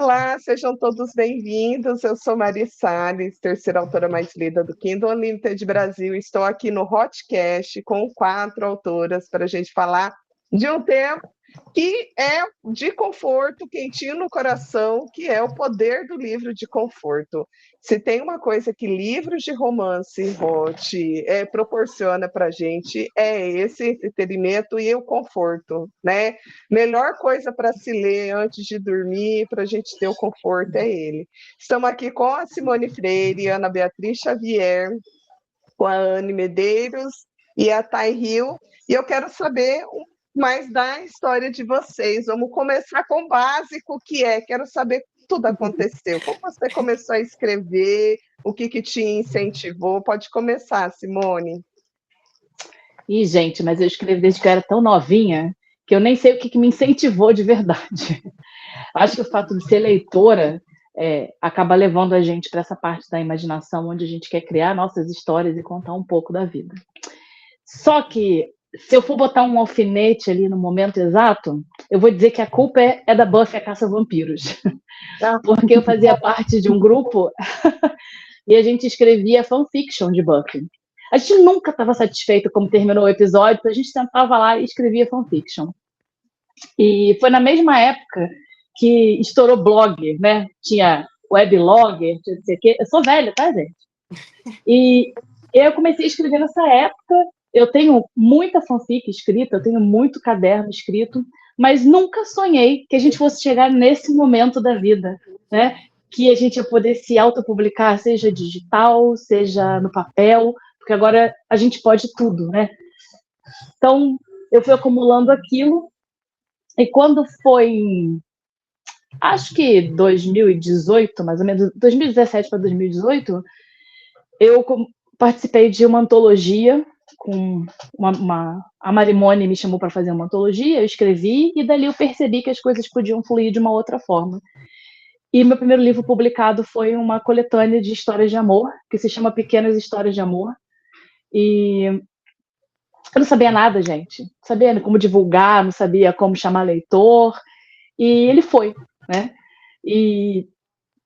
Olá, sejam todos bem-vindos. Eu sou Mari Salles, terceira autora mais lida do Kindle Unlimited Brasil. Estou aqui no Hotcast com 4 autoras para a gente falar de um tema que é de conforto, quentinho no coração, que é o poder do livro de conforto. Se tem uma coisa que livros de romance, Hot, proporciona para a gente, é esse entretenimento e o conforto, né? Melhor coisa para se ler antes de dormir, para a gente ter o conforto, é ele. Estamos aqui com a Simone Freire, Ana Beatriz Xavier, com a Anne Medeiros e a Thay Hill, e eu quero saber mais da história de vocês. Vamos começar com o básico, que quero saber tudo aconteceu. Como você começou a escrever, o que te incentivou? Pode começar, Simone. Ih, gente, mas eu escrevi desde que eu era tão novinha que eu nem sei o que me incentivou de verdade. Acho que o fato de ser leitora acaba levando a gente para essa parte da imaginação, onde a gente quer criar nossas histórias e contar um pouco da vida. Só que, se eu for botar um alfinete ali no momento exato, eu vou dizer que a culpa é da Buffy a Caça-Vampiros. Porque eu fazia parte de um grupo e a gente escrevia fanfiction de Buffy. A gente nunca estava satisfeito como terminou o episódio, a gente sentava lá e escrevia fanfiction. E foi na mesma época que estourou blog, né? Tinha weblogger, não sei o quê. Eu sou velha, tá, gente? E eu comecei a escrever nessa época. Eu tenho muita fanfic escrita, eu tenho muito caderno escrito, mas nunca sonhei que a gente fosse chegar nesse momento da vida, né? Que a gente ia poder se autopublicar, seja digital, seja no papel, porque agora a gente pode tudo, né? Então, eu fui acumulando aquilo, e quando foi, acho que 2018, mais ou menos, 2017 para 2018, eu participei de uma antologia com a Marimone me chamou para fazer uma antologia, eu escrevi e dali eu percebi que as coisas podiam fluir de uma outra forma. E meu primeiro livro publicado foi uma coletânea de histórias de amor, que se chama Pequenas Histórias de Amor. E eu não sabia nada, gente. Não sabia como divulgar, não sabia como chamar leitor. E ele foi, né? E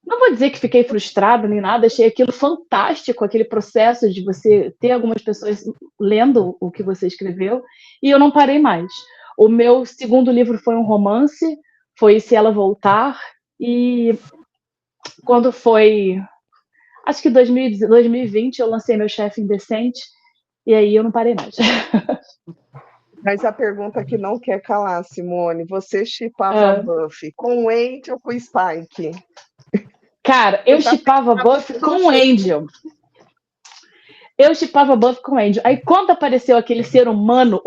não vou dizer que fiquei frustrada nem nada, achei aquilo fantástico, aquele processo de você ter algumas pessoas lendo o que você escreveu, e eu não parei mais. O meu segundo livro foi um romance, foi Se Ela Voltar, e quando foi, acho que 2020, eu lancei meu Chefe Indecente, e aí eu não parei mais. Mas a pergunta que não quer calar, Simone, você shippava Buffy com o Angel ou com o Spike? Cara, eu shippava Buffy com o Angel. Eu shippava Buffy com o Angel. Aí quando apareceu aquele ser humano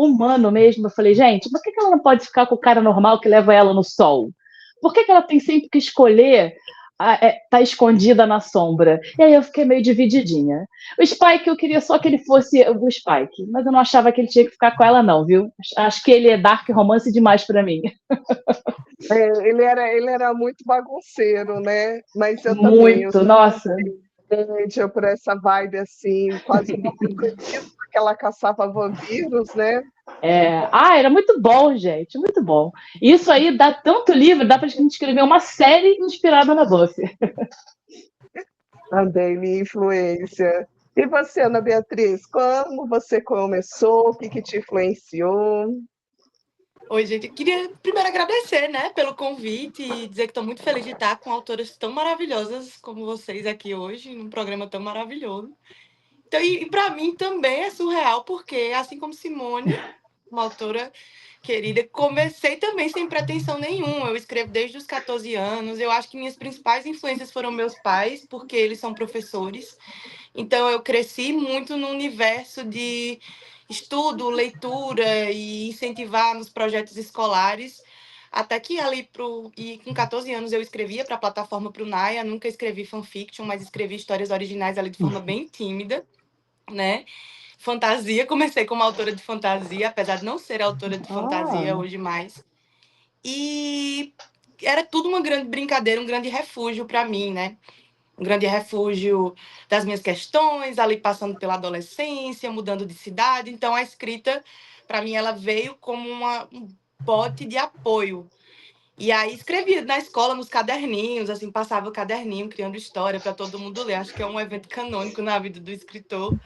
mesmo, eu falei, gente, por que ela não pode ficar com o cara normal que leva ela no sol? Por que ela tem sempre que escolher tá escondida na sombra? E aí eu fiquei meio divididinha. O Spike, eu queria só que ele fosse o Spike, mas eu não achava que ele tinha que ficar com ela não, viu? Acho que ele é dark romance demais pra mim. Ele era muito bagunceiro, né? Mas eu também. Muito, nossa. Por essa vibe assim, quase uma porque ela caçava vampiros, né? Era muito bom, gente, muito bom. Isso aí dá tanto livro, dá pra gente escrever uma série inspirada na Buffy. A Daily influência. E você, Ana Beatriz, como você começou? O que te influenciou? Oi, gente. Eu queria primeiro agradecer, né, pelo convite e dizer que estou muito feliz de estar com autoras tão maravilhosas como vocês aqui hoje, num programa tão maravilhoso. Então, e para mim também é surreal, porque, assim como Simone, uma autora querida, comecei também sem pretensão nenhuma. Eu escrevo desde os 14 anos. Eu acho que minhas principais influências foram meus pais, porque eles são professores. Então, eu cresci muito no universo de estudo, leitura e incentivar nos projetos escolares. Até que e com 14 anos eu escrevia para a plataforma Prunaya, nunca escrevi fanfiction, mas escrevi histórias originais ali de forma bem tímida, né? Fantasia, comecei como autora de fantasia, apesar de não ser autora de fantasia hoje mais. E era tudo uma grande brincadeira, um grande refúgio para mim, né? Um grande refúgio das minhas questões, ali passando pela adolescência, mudando de cidade. Então, a escrita, para mim, ela veio como um bote de apoio. E aí escrevia na escola, nos caderninhos, assim, passava o caderninho, criando história para todo mundo ler. Acho que é um evento canônico na vida do escritor.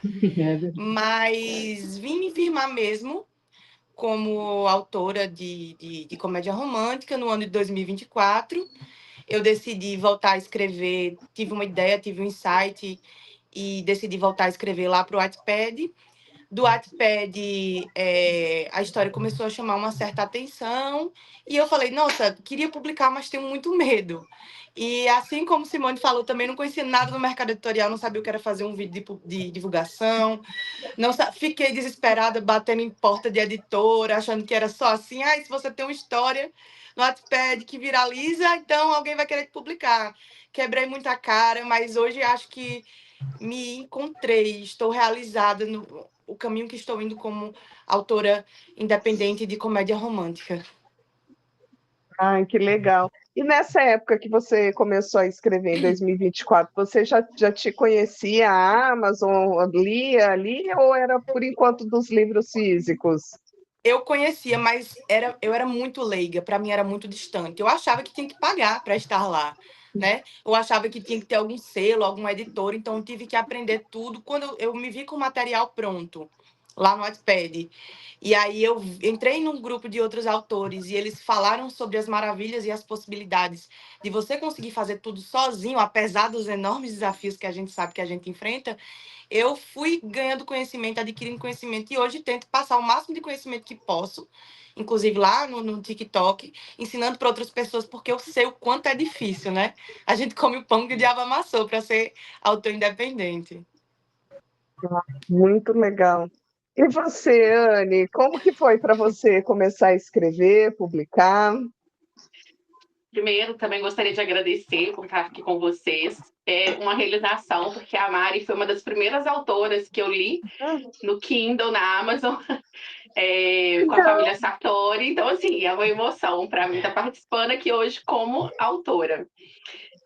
Mas vim me firmar mesmo como autora de comédia romântica no ano de 2024. Eu decidi voltar a escrever, tive uma ideia, tive um insight e decidi voltar a escrever lá para o Wattpad. Do Wattpad, a história começou a chamar uma certa atenção e eu falei, nossa, queria publicar, mas tenho muito medo. E assim como Simone falou, também não conhecia nada do mercado editorial, não sabia o que era fazer um vídeo de divulgação, não fiquei desesperada, batendo em porta de editora, achando que era só assim, se você tem uma história no Wattpad que viraliza, então alguém vai querer te publicar. Quebrei muita cara, mas hoje acho que me encontrei, estou realizada no o caminho que estou indo como autora independente de comédia romântica. Ai, que legal. E nessa época que você começou a escrever, em 2024, você já te conhecia a Amazon, lia ali, ou era por enquanto dos livros físicos? Eu conhecia, mas eu era muito leiga, para mim era muito distante. Eu achava que tinha que pagar para estar lá, né? Eu achava que tinha que ter algum selo, algum editor, então eu tive que aprender tudo quando eu me vi com o material pronto lá no Wattpad. E aí eu entrei num grupo de outros autores e eles falaram sobre as maravilhas e as possibilidades de você conseguir fazer tudo sozinho, apesar dos enormes desafios que a gente sabe que a gente enfrenta. Eu fui ganhando conhecimento, adquirindo conhecimento, e hoje tento passar o máximo de conhecimento que posso, inclusive lá no TikTok, ensinando para outras pessoas, porque eu sei o quanto é difícil, né? A gente come o pão que o diabo amassou para ser autor independente. Muito legal. E você, Anne, como que foi para você começar a escrever, publicar? Primeiro, também gostaria de agradecer por estar aqui com vocês. É uma realização, porque a Mari foi uma das primeiras autoras que eu li no Kindle, na Amazon, com a família Sartori. Então, assim, é uma emoção para mim estar participando aqui hoje como autora.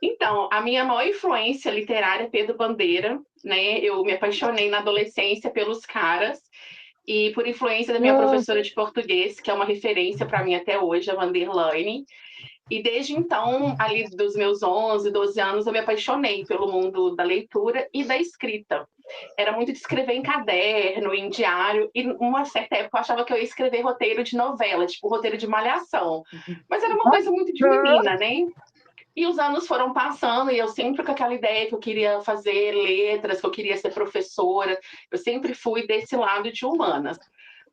Então, a minha maior influência literária é Pedro Bandeira, né? Eu me apaixonei na adolescência pelos caras, e por influência da minha professora de português, que é uma referência para mim até hoje, a Vanderlaine. E desde então, ali dos meus 11, 12 anos, eu me apaixonei pelo mundo da leitura e da escrita. Era muito de escrever em caderno, em diário, e uma certa época eu achava que eu ia escrever roteiro de novela, tipo roteiro de malhação. Mas era uma coisa muito de menina, né? E os anos foram passando e eu sempre com aquela ideia que eu queria fazer letras, que eu queria ser professora. Eu sempre fui desse lado de humanas.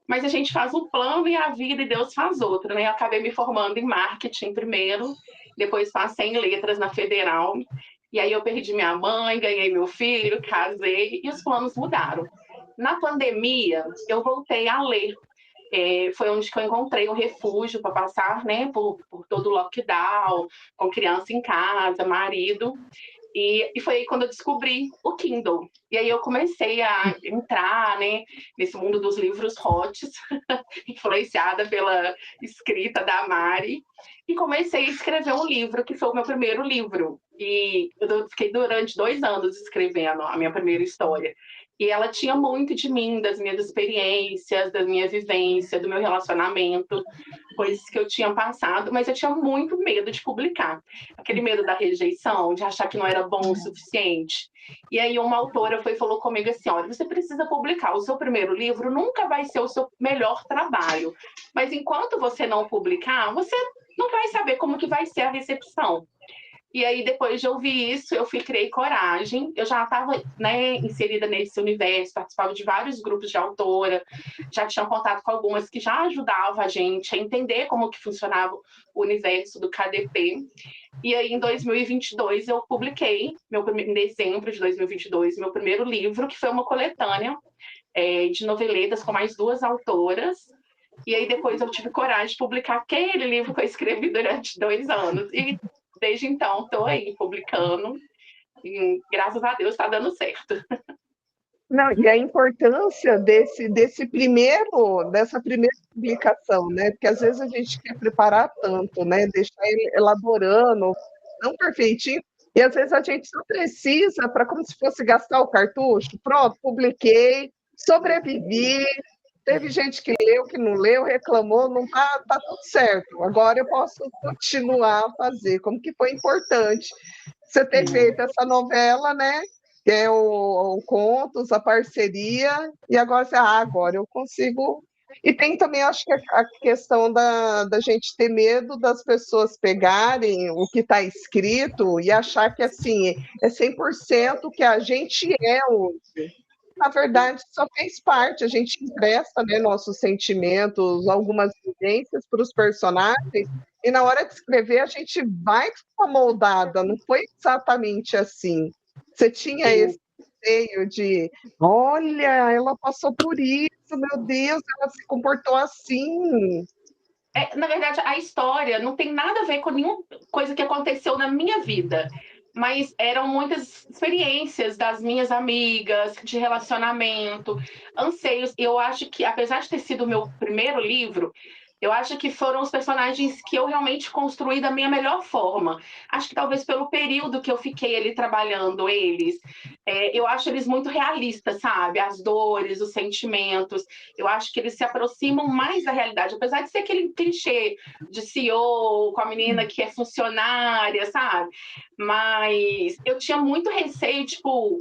Mas a gente faz um plano e a vida e Deus faz outro, né? Eu acabei me formando em marketing primeiro, depois passei em letras na Federal, e aí eu perdi minha mãe, ganhei meu filho, casei e os planos mudaram. Na pandemia, eu voltei a ler. Foi onde que eu encontrei um refúgio para passar, né, por todo o lockdown, com criança em casa, marido. E foi aí quando eu descobri o Kindle. E aí eu comecei a entrar, né, nesse mundo dos livros hots, influenciada pela escrita da Mari, e comecei a escrever um livro, que foi o meu primeiro livro. E eu fiquei durante 2 anos escrevendo a minha primeira história. E ela tinha muito de mim, das minhas experiências, da minha vivência, do meu relacionamento, coisas que eu tinha passado, mas eu tinha muito medo de publicar. Aquele medo da rejeição, de achar que não era bom o suficiente. E aí uma autora falou comigo assim, olha, você precisa publicar. O seu primeiro livro nunca vai ser o seu melhor trabalho, mas enquanto você não publicar, você não vai saber como que vai ser a recepção. E aí, depois de ouvir isso, eu criei coragem. Eu já estava, né, inserida nesse universo, participava de vários grupos de autora, já tinha contato com algumas que já ajudavam a gente a entender como que funcionava o universo do KDP. E aí, em 2022, eu publiquei, em dezembro de 2022, meu primeiro livro, que foi uma coletânea de noveletas com mais 2 autoras. E aí, depois eu tive coragem de publicar aquele livro que eu escrevi durante 2 anos. E desde então, estou aí publicando e, graças a Deus, está dando certo. Não, e a importância dessa primeira publicação, né? Porque às vezes a gente quer preparar tanto, né? Deixar ele elaborando, não perfeitinho, e às vezes a gente só precisa para como se fosse gastar o cartucho. Pronto, publiquei, sobrevivi, Teve gente que leu, que não leu, reclamou, não tá tudo certo. Agora eu posso continuar a fazer. Como que foi importante você ter feito essa novela, né? Que é o Contos, a parceria, e agora agora eu consigo. E tem também, acho que a questão da gente ter medo das pessoas pegarem o que está escrito e achar que assim é 100% o que a gente é hoje. Na verdade, só fez parte, a gente empresta, né, nossos sentimentos, algumas vivências para os personagens, e na hora de escrever a gente vai ficar moldada, não foi exatamente assim. Você tinha esse receio de, olha, ela passou por isso, meu Deus, ela se comportou assim. Na verdade, a história não tem nada a ver com nenhuma coisa que aconteceu na minha vida, mas eram muitas experiências das minhas amigas, de relacionamento, anseios. Eu acho que, apesar de ter sido o meu primeiro livro, eu acho que foram os personagens que eu realmente construí da minha melhor forma. Acho que talvez pelo período que eu fiquei ali trabalhando eles, eu acho eles muito realistas, sabe? As dores, os sentimentos. Eu acho que eles se aproximam mais da realidade, apesar de ser aquele clichê de CEO com a menina que é funcionária, sabe? Mas eu tinha muito receio, tipo,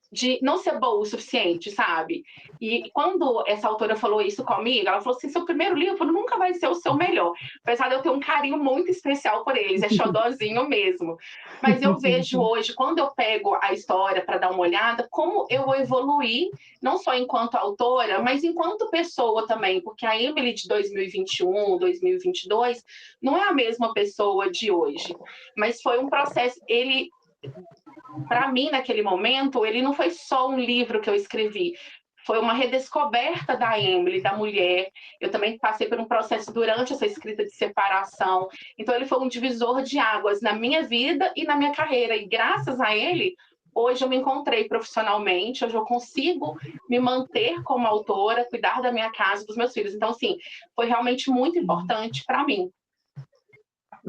de não ser boa o suficiente, sabe? E quando essa autora falou isso comigo, ela falou assim: seu primeiro livro nunca vai ser o seu melhor. Apesar de eu ter um carinho muito especial por eles, é xodózinho mesmo. Mas eu vejo hoje, quando eu pego a história para dar uma olhada, como eu evoluí, não só enquanto autora, mas enquanto pessoa também, porque a Emily de 2021, 2022 não é a mesma pessoa de hoje. Mas foi um processo, para mim, naquele momento, ele não foi só um livro que eu escrevi, foi uma redescoberta da Emily, da mulher. Eu também passei por um processo durante essa escrita de separação. Então, ele foi um divisor de águas na minha vida e na minha carreira. E graças a ele, hoje eu me encontrei profissionalmente, hoje eu consigo me manter como autora, cuidar da minha casa, dos meus filhos. Então, assim, foi realmente muito importante para mim.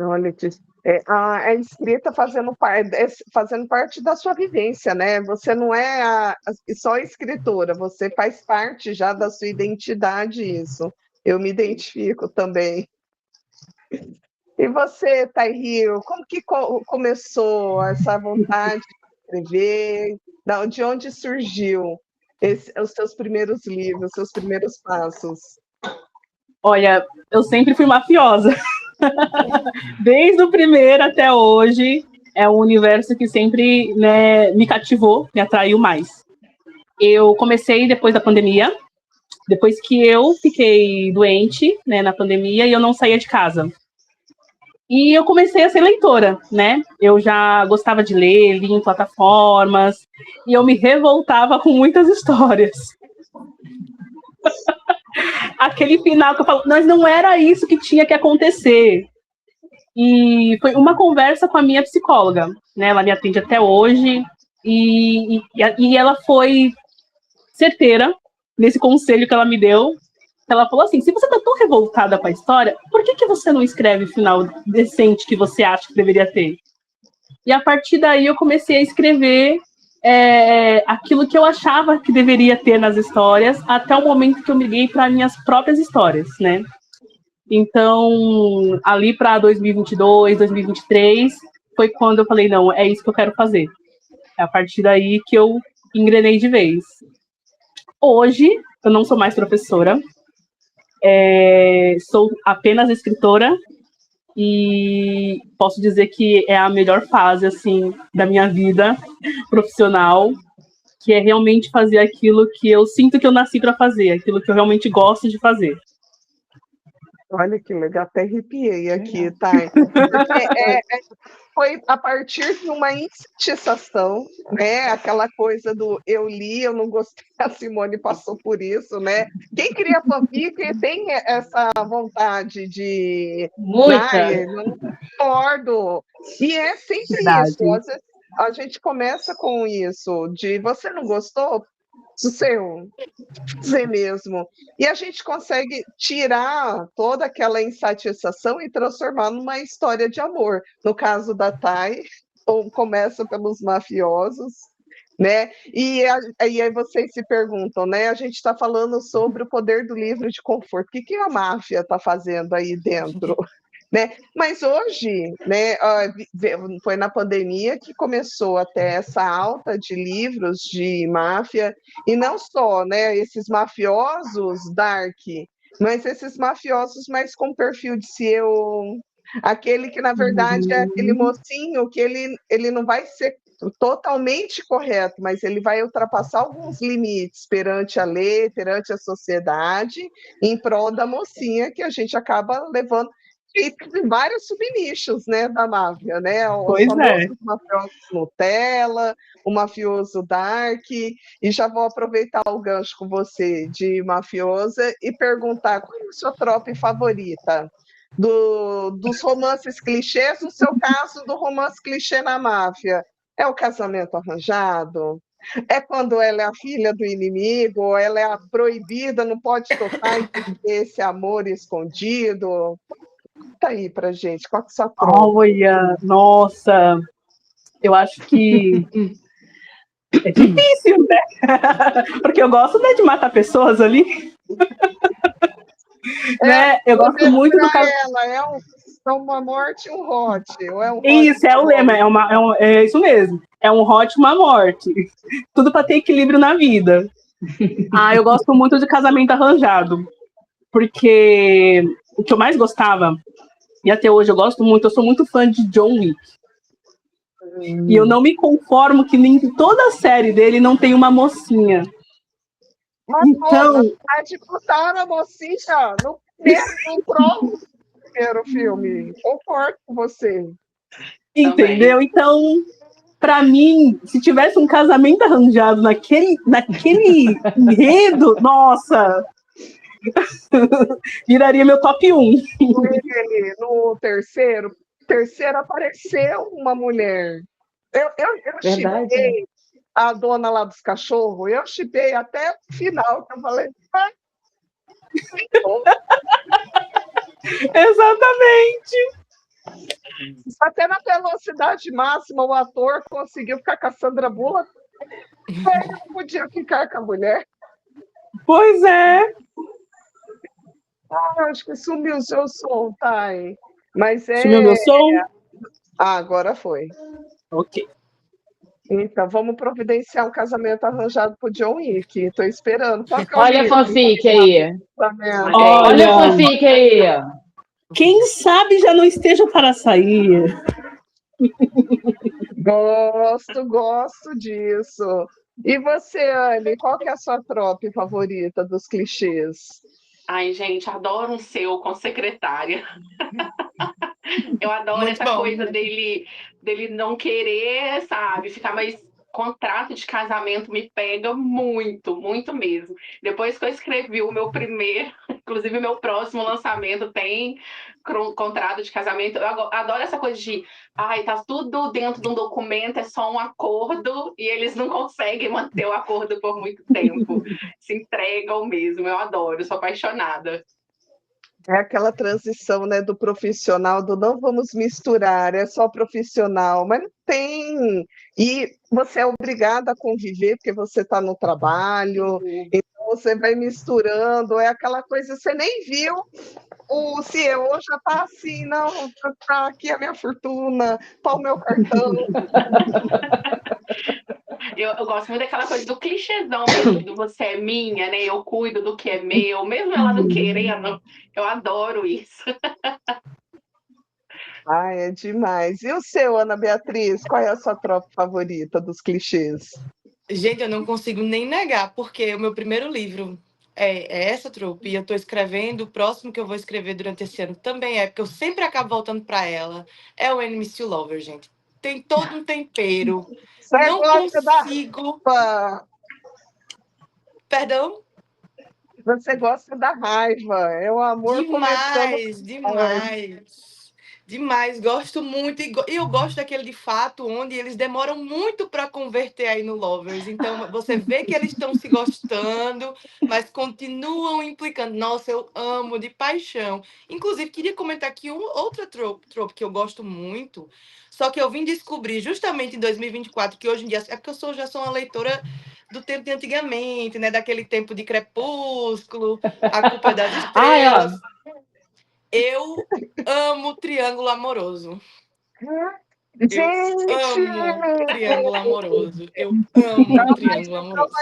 Olha, a escrita fazendo parte da sua vivência, né? Você não é só escritora, você faz parte já da sua identidade, isso. Eu me identifico também. E você, Thaírio, como que começou essa vontade de escrever? De onde surgiu os seus primeiros livros, os seus primeiros passos? Olha, eu sempre fui mafiosa. Desde o primeiro até hoje, é um universo que sempre, né, me cativou, me atraiu mais. Eu comecei depois da pandemia, depois que eu fiquei doente, né, na pandemia, e eu não saía de casa. E eu comecei a ser leitora, né? Eu já gostava de ler, li em plataformas, e eu me revoltava com muitas histórias. Aquele final que eu falo, mas não era isso que tinha que acontecer. E foi uma conversa com a minha psicóloga, né? Ela me atende até hoje, e ela foi certeira nesse conselho que ela me deu. Ela falou assim: se você tá tão revoltada com a história, por que você não escreve o final decente que você acha que deveria ter? E a partir daí eu comecei a escrever aquilo que eu achava que deveria ter nas histórias, até o momento que eu migrei para minhas próprias histórias, né? Então, ali para 2022, 2023, foi quando eu falei, não, é isso que eu quero fazer. É a partir daí que eu engrenei de vez. Hoje, eu não sou mais professora, sou apenas escritora, e posso dizer que é a melhor fase, assim, da minha vida profissional, que é realmente fazer aquilo que eu sinto que eu nasci para fazer, aquilo que eu realmente gosto de fazer. Olha que legal, até arrepiei aqui, Thay. Porque foi a partir de uma insatisfação, né? Aquela coisa do eu li, eu não gostei, a Simone passou por isso, né? Quem cria fanfic tem essa vontade de... Muita. Eu não concordo. E é sempre Verdade. isso. Às vezes a gente começa com isso, de você não gostou? Do seu fazer mesmo. E a gente consegue tirar toda aquela insatisfação e transformar numa história de amor. No caso da Thay, começa pelos mafiosos, né? Aí vocês se perguntam, né? A gente está falando sobre o poder do livro de conforto. O que a máfia está fazendo aí dentro? Né? Mas hoje, né, foi na pandemia que começou até essa alta de livros de máfia, e não só, né, esses mafiosos dark, mas esses mafiosos mais com perfil de CEO, aquele que, na verdade, é aquele mocinho que ele não vai ser totalmente correto, mas ele vai ultrapassar alguns limites perante a lei, perante a sociedade, em prol da mocinha, que a gente acaba levando. E tem vários subnichos, né, da máfia, né? Os Pois é. famosos mafiosos Nutella, o mafioso Dark, e já vou aproveitar o gancho com você de mafiosa e perguntar qual é a sua trope favorita dos romances clichês, no seu caso, do romance clichê na máfia. É o casamento arranjado? É quando ela é a filha do inimigo, ou ela é a proibida, não pode tocar e viver esse amor escondido? Conta aí pra gente, qual que é a sua troca? Olha, nossa, eu acho que é difícil, né? Porque eu gosto, né, de matar pessoas ali, né? Eu gosto muito do caso. Ela é uma morte e um hot, ou é um hot Isso é o lema, é isso mesmo. É um hot, uma morte. Tudo para ter equilíbrio na vida. Eu gosto muito de Casamento Arranjado, porque o que eu mais gostava, e até hoje eu gosto muito, eu sou muito fã de John Wick. E eu não me conformo que nem toda a série dele não tem uma mocinha. Mas, então, a disputar a mocinha no primeiro filme. Concordo com você. Entendeu? Também. Então, para mim, se tivesse um casamento arranjado naquele enredo, nossa, viraria meu top 1. Ele, no terceiro apareceu uma mulher. Eu Verdade. chipei a dona lá dos cachorros, eu chipei até o final, que eu falei, Exatamente. até na velocidade máxima o ator conseguiu ficar com a Sandra Bullock, ele não podia ficar com a mulher. Pois é. Acho que sumiu o seu som, Thay. Mas Sumiu meu som? agora foi. Ok. Então, vamos providenciar um casamento arranjado pro John Wick. Estou esperando. Qual que é o Olha a livro? fanfic aí. Olha, Olha a fanfic aí. quem sabe já não esteja para sair. Gosto disso. E você, Anne, qual que é a sua trope favorita dos clichês? Ai, gente, adoro um seu com secretária. Eu adoro Muito essa bom. coisa dele não querer, sabe, ficar mais. Contrato de casamento me pega muito, muito mesmo. Depois que eu escrevi o meu primeiro, inclusive meu próximo lançamento tem contrato de casamento. Eu adoro essa coisa de, tá tudo dentro de um documento, é só um acordo, e eles não conseguem manter o acordo por muito tempo. Se entregam mesmo, eu adoro, sou apaixonada. É aquela transição, né, do profissional, do não vamos misturar, é só profissional, mas não tem. E você é obrigada a conviver, porque você está no trabalho, então você vai misturando, é aquela coisa, você nem viu, o CEO já está assim, não, tá aqui a minha fortuna, tá o meu cartão. Eu gosto muito daquela coisa do clichêzão mesmo, do você é minha, né? Eu cuido do que é meu, mesmo ela não querendo. Eu adoro isso. É demais. E o seu, Ana Beatriz, qual é a sua tropa favorita dos clichês? Gente, eu não consigo nem negar, porque o meu primeiro livro é essa trupe, e eu estou escrevendo, o próximo que eu vou escrever durante esse ano também porque eu sempre acabo voltando para ela, é o Enemies to Lover, gente. Tem todo um tempero. Você Não gosta consigo. Perdão? Você gosta da raiva, é o amor começando. Demais, demais. Demais, gosto muito. E eu gosto daquele de fato onde eles demoram muito para converter aí no Lovers. Então você vê que eles estão se gostando, mas continuam implicando. Nossa, eu amo de paixão. Inclusive, queria comentar aqui outra trope que eu gosto muito, só que eu vim descobrir justamente em 2024, que hoje em dia. É porque já sou uma leitora do tempo de antigamente, né? Daquele tempo de Crepúsculo, A Culpa é das Ai, ó, Estrelas. Eu amo triângulo amoroso. Eu Gente! amo triângulo amoroso. Eu amo triângulo amoroso.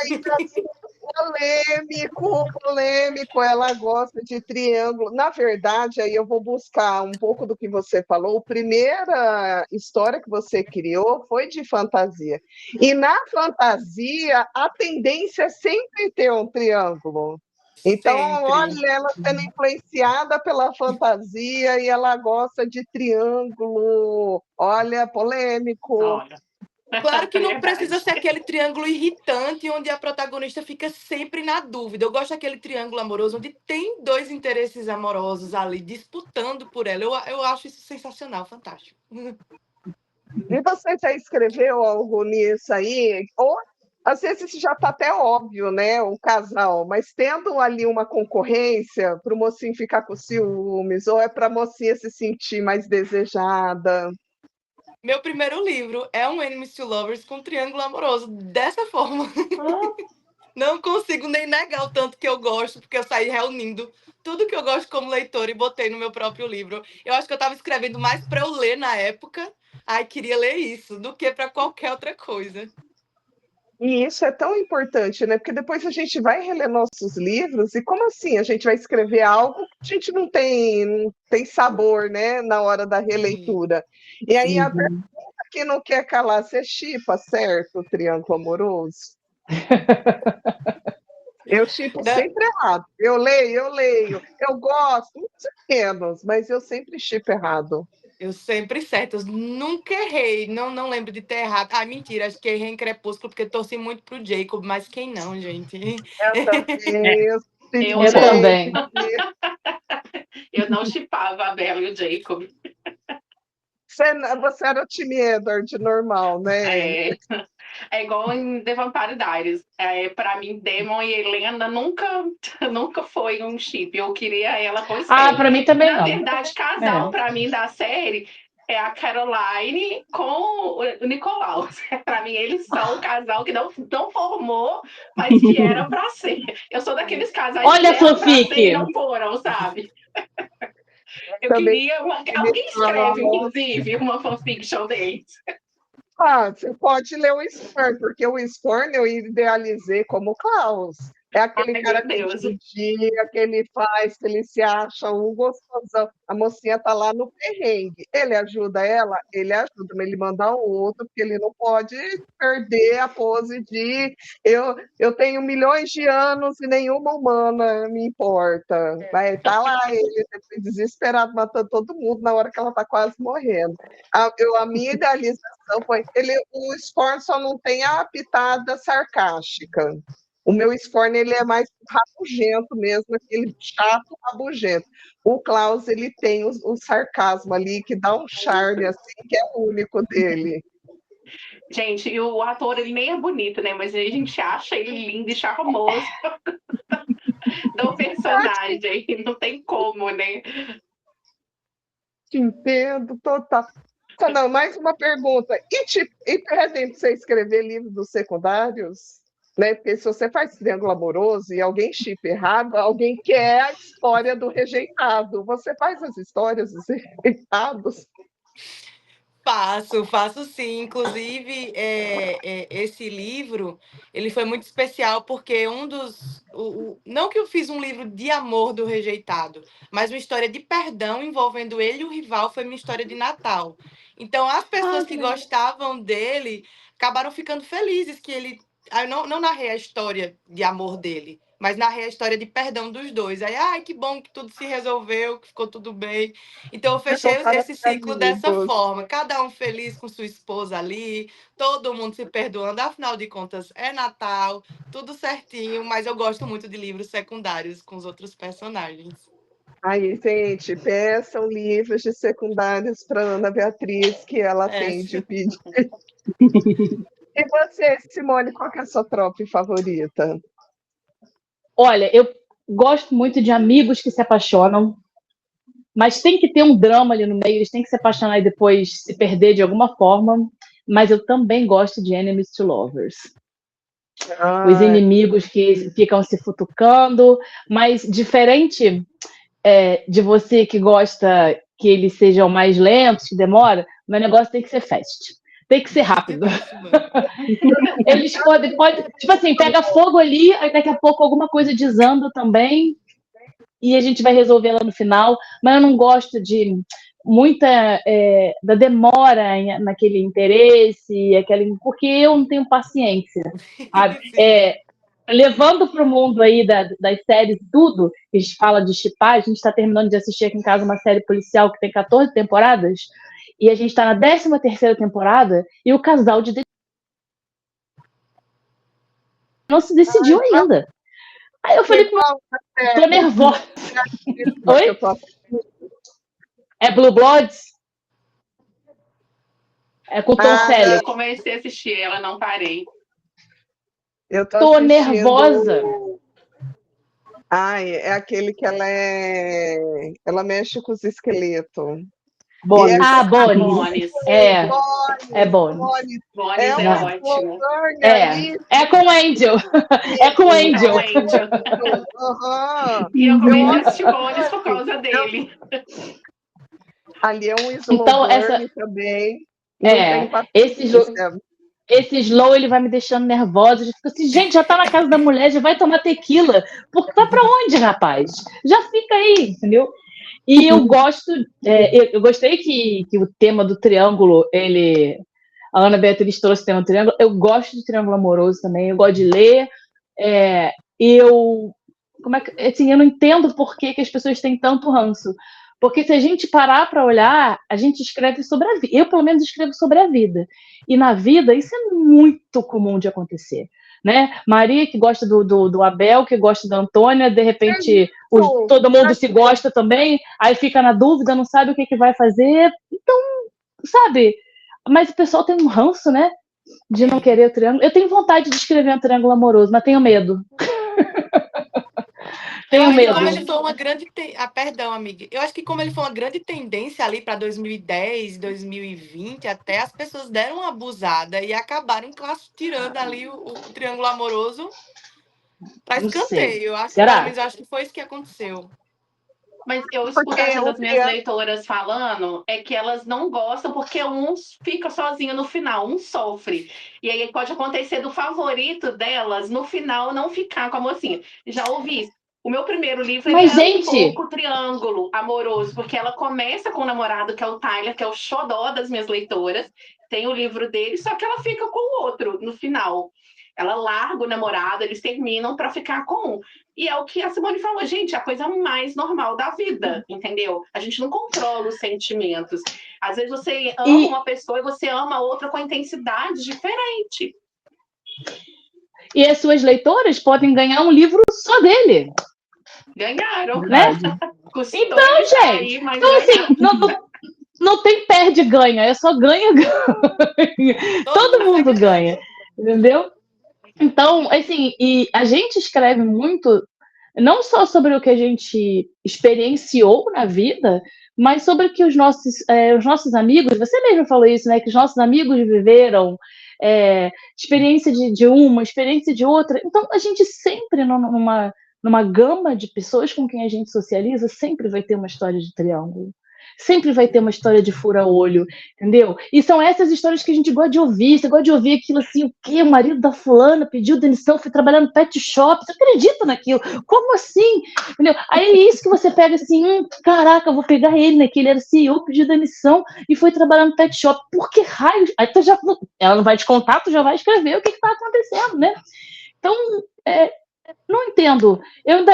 Polêmico, polêmico. Ela gosta de triângulo. Na verdade, aí eu vou buscar um pouco do que você falou. A primeira história que você criou foi de fantasia. E na fantasia, a tendência é sempre ter um triângulo. Então, Sempre. olha, ela sendo influenciada pela fantasia e ela gosta de triângulo. Olha, polêmico. Olha, Claro que não verdade. precisa ser aquele triângulo irritante onde a protagonista fica sempre na dúvida. Eu gosto daquele triângulo amoroso onde tem dois interesses amorosos ali disputando por ela. Eu acho isso sensacional, fantástico. E você já escreveu algo nisso aí? Ou às vezes já está até óbvio, né? O casal, mas tendo ali uma concorrência para o mocinho ficar com ciúmes, ou é para a mocinha se sentir mais desejada. Meu primeiro livro é um Enemies to Lovers com triângulo amoroso, dessa forma. Não consigo nem negar o tanto que eu gosto, porque eu saí reunindo tudo que eu gosto como leitora e botei no meu próprio livro. Eu acho que eu estava escrevendo mais para eu ler na época, ai, queria ler isso, do que para qualquer outra coisa. E isso é tão importante, né? Porque depois a gente vai reler nossos livros e como assim a gente vai escrever algo que a gente não tem sabor, né? Na hora da Sim. releitura. E aí a uhum. que não quer calar, você chipa, certo? O triângulo amoroso. Eu chipo Da- sempre errado. Eu leio. Eu gosto, muito menos, mas eu sempre chipo errado. Eu sempre certo, eu nunca errei, não lembro de ter errado. Ah, mentira, acho que errei em Crepúsculo, porque torci muito pro Jacob, mas quem não, gente? Eu também, eu Eu Eu não. também. Eu não chipava a Bella e o Jacob. Você era o time Edward normal, né? É igual em The Vampire Diaries. Para mim, Demon e Helena nunca foi um chip. Eu queria ela com o Ah, Stan. para mim também Na não. verdade, casal, para mim, da série é a Caroline com o Nicolau. Para mim, eles são um casal que não formou, mas que era para ser. Eu sou daqueles casais Olha que a eram para ser e fanfic. não foram, sabe? Eu Também queria. Alguém escreve, inclusive, uma fanfiction deles. você pode ler o Scorn, porque o Scorn eu idealizei como Klaus. É aquele Ai, cara meu que Deus. judia, que ele faz, que ele se acha um gostosão. A mocinha tá lá no perrengue. Ele ajuda ela? Ele ajuda, mas ele manda o outro, porque ele não pode perder a pose de eu tenho milhões de anos e nenhuma humana me importa. Vai tá lá ele desesperado, matando todo mundo na hora que ela tá quase morrendo. A minha idealização foi o Scorn só não tem a pitada sarcástica. O meu Scorn ele é mais rabugento mesmo, aquele chato rabugento. O Klaus ele tem o sarcasmo ali que dá um charme assim que é único dele. Gente, e o ator ele nem é bonito, né? Mas a gente acha ele lindo e charmoso do personagem. Não tem como, né? Te entendo total. Não, mais uma pergunta. E pedem para você escrever livros dos secundários? Né? Porque se você faz triângulo amoroso e alguém chipa errado, alguém quer a história do rejeitado. Você faz as histórias dos rejeitados? Faço sim. Inclusive, esse livro, ele foi muito especial porque não que eu fiz um livro de amor do rejeitado, mas uma história de perdão envolvendo ele e o rival foi minha história de Natal. Então, as pessoas que gostavam dele acabaram ficando felizes que ele... Eu não narrei a história de amor dele, mas narrei a história de perdão dos dois. Aí, ai, que bom que tudo se resolveu, que ficou tudo bem. Então, eu fechei São para esse ciclo dessa amigos. forma. Cada um feliz com sua esposa ali, todo mundo se perdoando. Afinal de contas, é Natal, tudo certinho. Mas eu gosto muito de livros secundários com os outros personagens. Aí, gente, peçam livros de secundários para Ana Beatriz, que ela atende o pedido. E você, Simone, qual que é a sua trope favorita? Olha, eu gosto muito de amigos que se apaixonam, mas tem que ter um drama ali no meio, eles têm que se apaixonar e depois se perder de alguma forma. Mas eu também gosto de enemies to lovers. Os inimigos que ficam se futucando, mas diferente de você que gosta que eles sejam mais lentos, que demora, meu negócio tem que ser fast. Tem que ser rápido. Eles podem, tipo assim, pega fogo ali, aí daqui a pouco alguma coisa desanda também, e a gente vai resolver lá no final, mas eu não gosto de muita da demora naquele interesse, porque eu não tenho paciência. Levando para o mundo aí das séries, tudo, que a gente fala de shippar, a gente está terminando de assistir aqui em casa uma série policial que tem 14 temporadas, e a gente está na 13ª temporada, e o casal não se decidiu ainda. Aí eu falei, tô nervosa. Oi? É Blue Bloods? É com Tom Selleck. Eu comecei a assistir ela, não parei. Eu tô nervosa. Ai, é aquele que ela mexe com os esqueletos. Bones. Bones. É Bones. Bones é ótimo. É com Angel. É com Angel. E eu comecei a assistir Bones por causa dele. Ali é um slow burn também. Esse slow, ele vai me deixando nervosa. Eu fico assim, gente, já tá na casa da mulher, já vai tomar tequila. Vai pra onde, rapaz? Já fica aí, entendeu? E eu gosto, eu gostei que o tema do triângulo, a Ana Beatriz trouxe o tema do triângulo. Eu gosto de triângulo amoroso também, eu gosto de ler. Eu não entendo por que as pessoas têm tanto ranço. Porque se a gente parar para olhar, a gente escreve sobre a vida. Eu, pelo menos, escrevo sobre a vida. E na vida, isso é muito comum de acontecer. Né? Maria, que gosta do Abel, que gosta da Antônia, de repente todo mundo se gosta também, aí fica na dúvida, não sabe o que vai fazer. Então, sabe? Mas o pessoal tem um ranço, né? De não querer o triângulo. Eu tenho vontade de escrever um triângulo amoroso, mas tenho medo. Tenho medo. Como ele foi uma grande perdão, amiga. Eu acho que como ele foi uma grande tendência ali para 2010, 2020, até as pessoas deram uma abusada e acabaram tirando ali o triângulo amoroso para escanteio. Eu acho que foi isso que aconteceu. Mas eu escuto as minhas leitoras falando que elas não gostam porque um fica sozinho no final, um sofre. E aí pode acontecer do favorito delas no final não ficar com a mocinha. Já ouvi isso. O meu primeiro livro um pouco triângulo amoroso, porque ela começa com o namorado, que é o Tyler, que é o xodó das minhas leitoras. Tem o livro dele, só que ela fica com o outro no final. Ela larga o namorado, eles terminam para ficar com um. E é o que a Simone falou, gente, é a coisa mais normal da vida, entendeu? A gente não controla os sentimentos. Às vezes você ama uma pessoa e você ama a outra com intensidade diferente. E as suas leitoras podem ganhar um livro só dele. Ganharam. Né? Então, gente, assim, não tem perde-ganha, é só ganha-ganha. Todo mundo ganha, entendeu? Então, assim, e a gente escreve muito, não só sobre o que a gente experienciou na vida, mas sobre o que os nossos amigos, você mesmo falou isso, né? Que os nossos amigos viveram, experiência de uma, experiência de outra. Então, a gente sempre, numa gama de pessoas com quem a gente socializa, sempre vai ter uma história de triângulo. Sempre vai ter uma história de fura-olho, entendeu? E são essas histórias que a gente gosta de ouvir. Você gosta de ouvir aquilo assim, o quê? O marido da fulana pediu demissão, foi trabalhar no pet shop. Você acredita naquilo? Como assim? Entendeu? Aí é isso que você pega assim, caraca, eu vou pegar ele, né? Que ele era CEO, pediu demissão e foi trabalhar no pet shop. Por que raio? Aí ela não vai te contar, tu já vai escrever o que está acontecendo, né? Então, não entendo.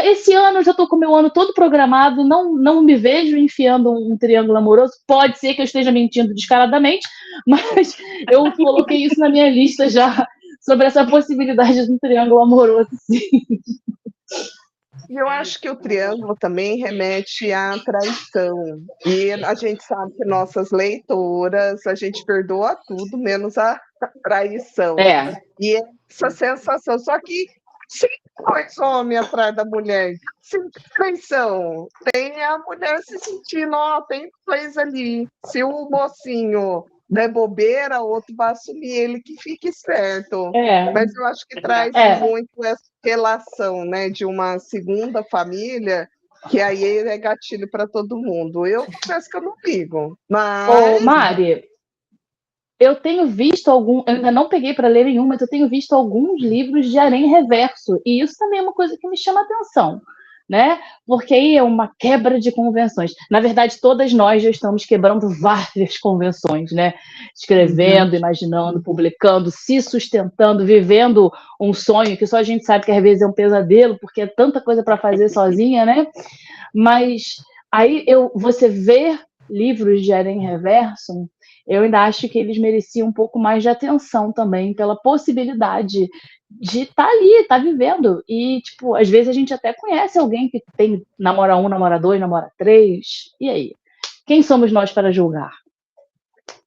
Esse ano eu já estou com o meu ano todo programado, não me vejo enfiando um triângulo amoroso. Pode ser que eu esteja mentindo descaradamente, mas eu coloquei isso na minha lista já, sobre essa possibilidade de um triângulo amoroso, sim. E eu acho que o triângulo também remete à traição. E a gente sabe que nossas leitoras, a gente perdoa tudo, menos a traição. É, E essa sensação, só que sempre dois homens atrás da mulher, sempre traição. Tem a mulher se sentindo, ó, tem coisa ali. Se o mocinho der bobeira, o outro vai assumir, ele que fique esperto. é, Mas eu acho que traz é. muito essa relação, né, de uma segunda família, que aí é gatilho para todo mundo. Eu confesso que eu não ligo, Ô, mas Mari, eu tenho visto eu ainda não peguei para ler nenhum, mas eu tenho visto alguns livros de harém reverso, e isso também é uma coisa que me chama a atenção, né? Porque aí é uma quebra de convenções. Na verdade, todas nós já estamos quebrando várias convenções, né? Escrevendo, imaginando, publicando, se sustentando, vivendo um sonho que só a gente sabe que às vezes é um pesadelo, porque é tanta coisa para fazer sozinha, né? Mas aí você vê livros de harém reverso, eu ainda acho que eles mereciam um pouco mais de atenção também, pela possibilidade de estar ali, estar vivendo. E, tipo, às vezes a gente até conhece alguém que tem namora 1, namora 2, namora 3. E aí? Quem somos nós para julgar?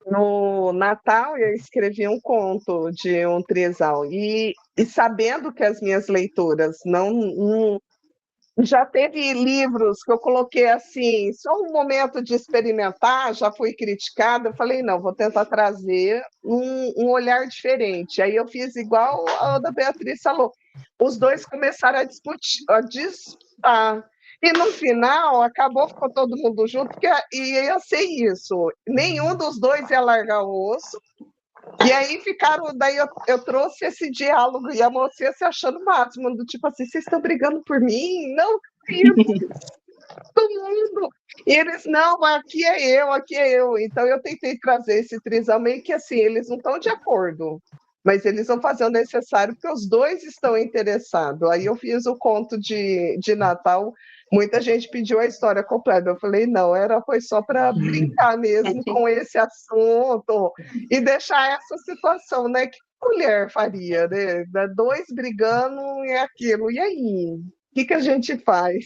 no Natal eu escrevi um conto de um trisal e sabendo que as minhas leitoras não já teve livros que eu coloquei assim, só um momento de experimentar, já fui criticada, eu falei, não, vou tentar trazer um olhar diferente. Aí eu fiz igual a da Beatriz falou, os dois começaram a disputar. E no final, acabou, ficou todo mundo junto, porque ia ser isso. Nenhum dos dois ia largar o osso, e aí ficaram, daí eu trouxe esse diálogo e a moça se achando o máximo, do tipo assim, vocês estão brigando por mim? Não, todo mundo. E eles, não, aqui é eu, aqui é eu. Então eu tentei trazer esse trisal meio que assim, eles não estão de acordo, mas eles vão fazer o necessário porque os dois estão interessados. Aí eu fiz o conto de Natal, muita gente pediu a história completa. Eu falei, não, foi só para brincar mesmo com esse assunto e deixar essa situação, né? Que mulher faria, né? Dois brigando e aquilo. E aí? O que a gente faz?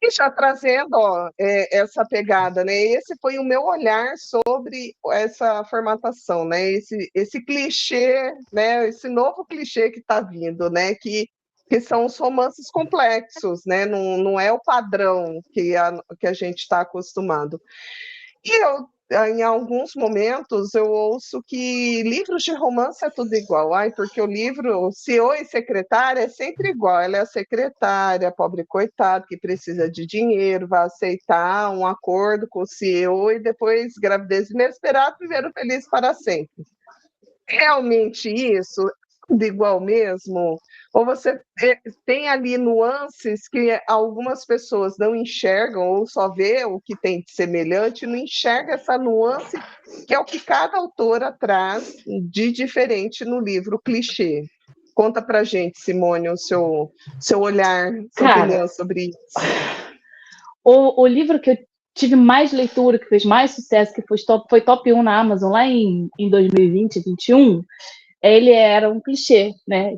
E já trazendo essa pegada, né? Esse foi o meu olhar sobre essa formatação, né? Esse clichê, né? Esse novo clichê que está vindo, né? Que são os romances complexos, né? Não é o padrão que a gente está acostumado. E em alguns momentos, eu ouço que livros de romance é tudo igual. Ai, porque o livro CEO e secretária é sempre igual. Ela é a secretária, pobre coitado, que precisa de dinheiro, vai aceitar um acordo com o CEO e depois gravidez inesperada, viveram felizes para sempre. Realmente isso? Tudo igual mesmo? Ou você tem ali nuances que algumas pessoas não enxergam ou só vê o que tem de semelhante, não enxerga essa nuance que é o que cada autora traz de diferente no livro clichê. Conta pra gente, Simone, o seu olhar, sua opinião sobre isso. O livro que eu tive mais leitura, que fez mais sucesso, que foi top 1 na Amazon lá em 2020, 2021, ele era um clichê, né?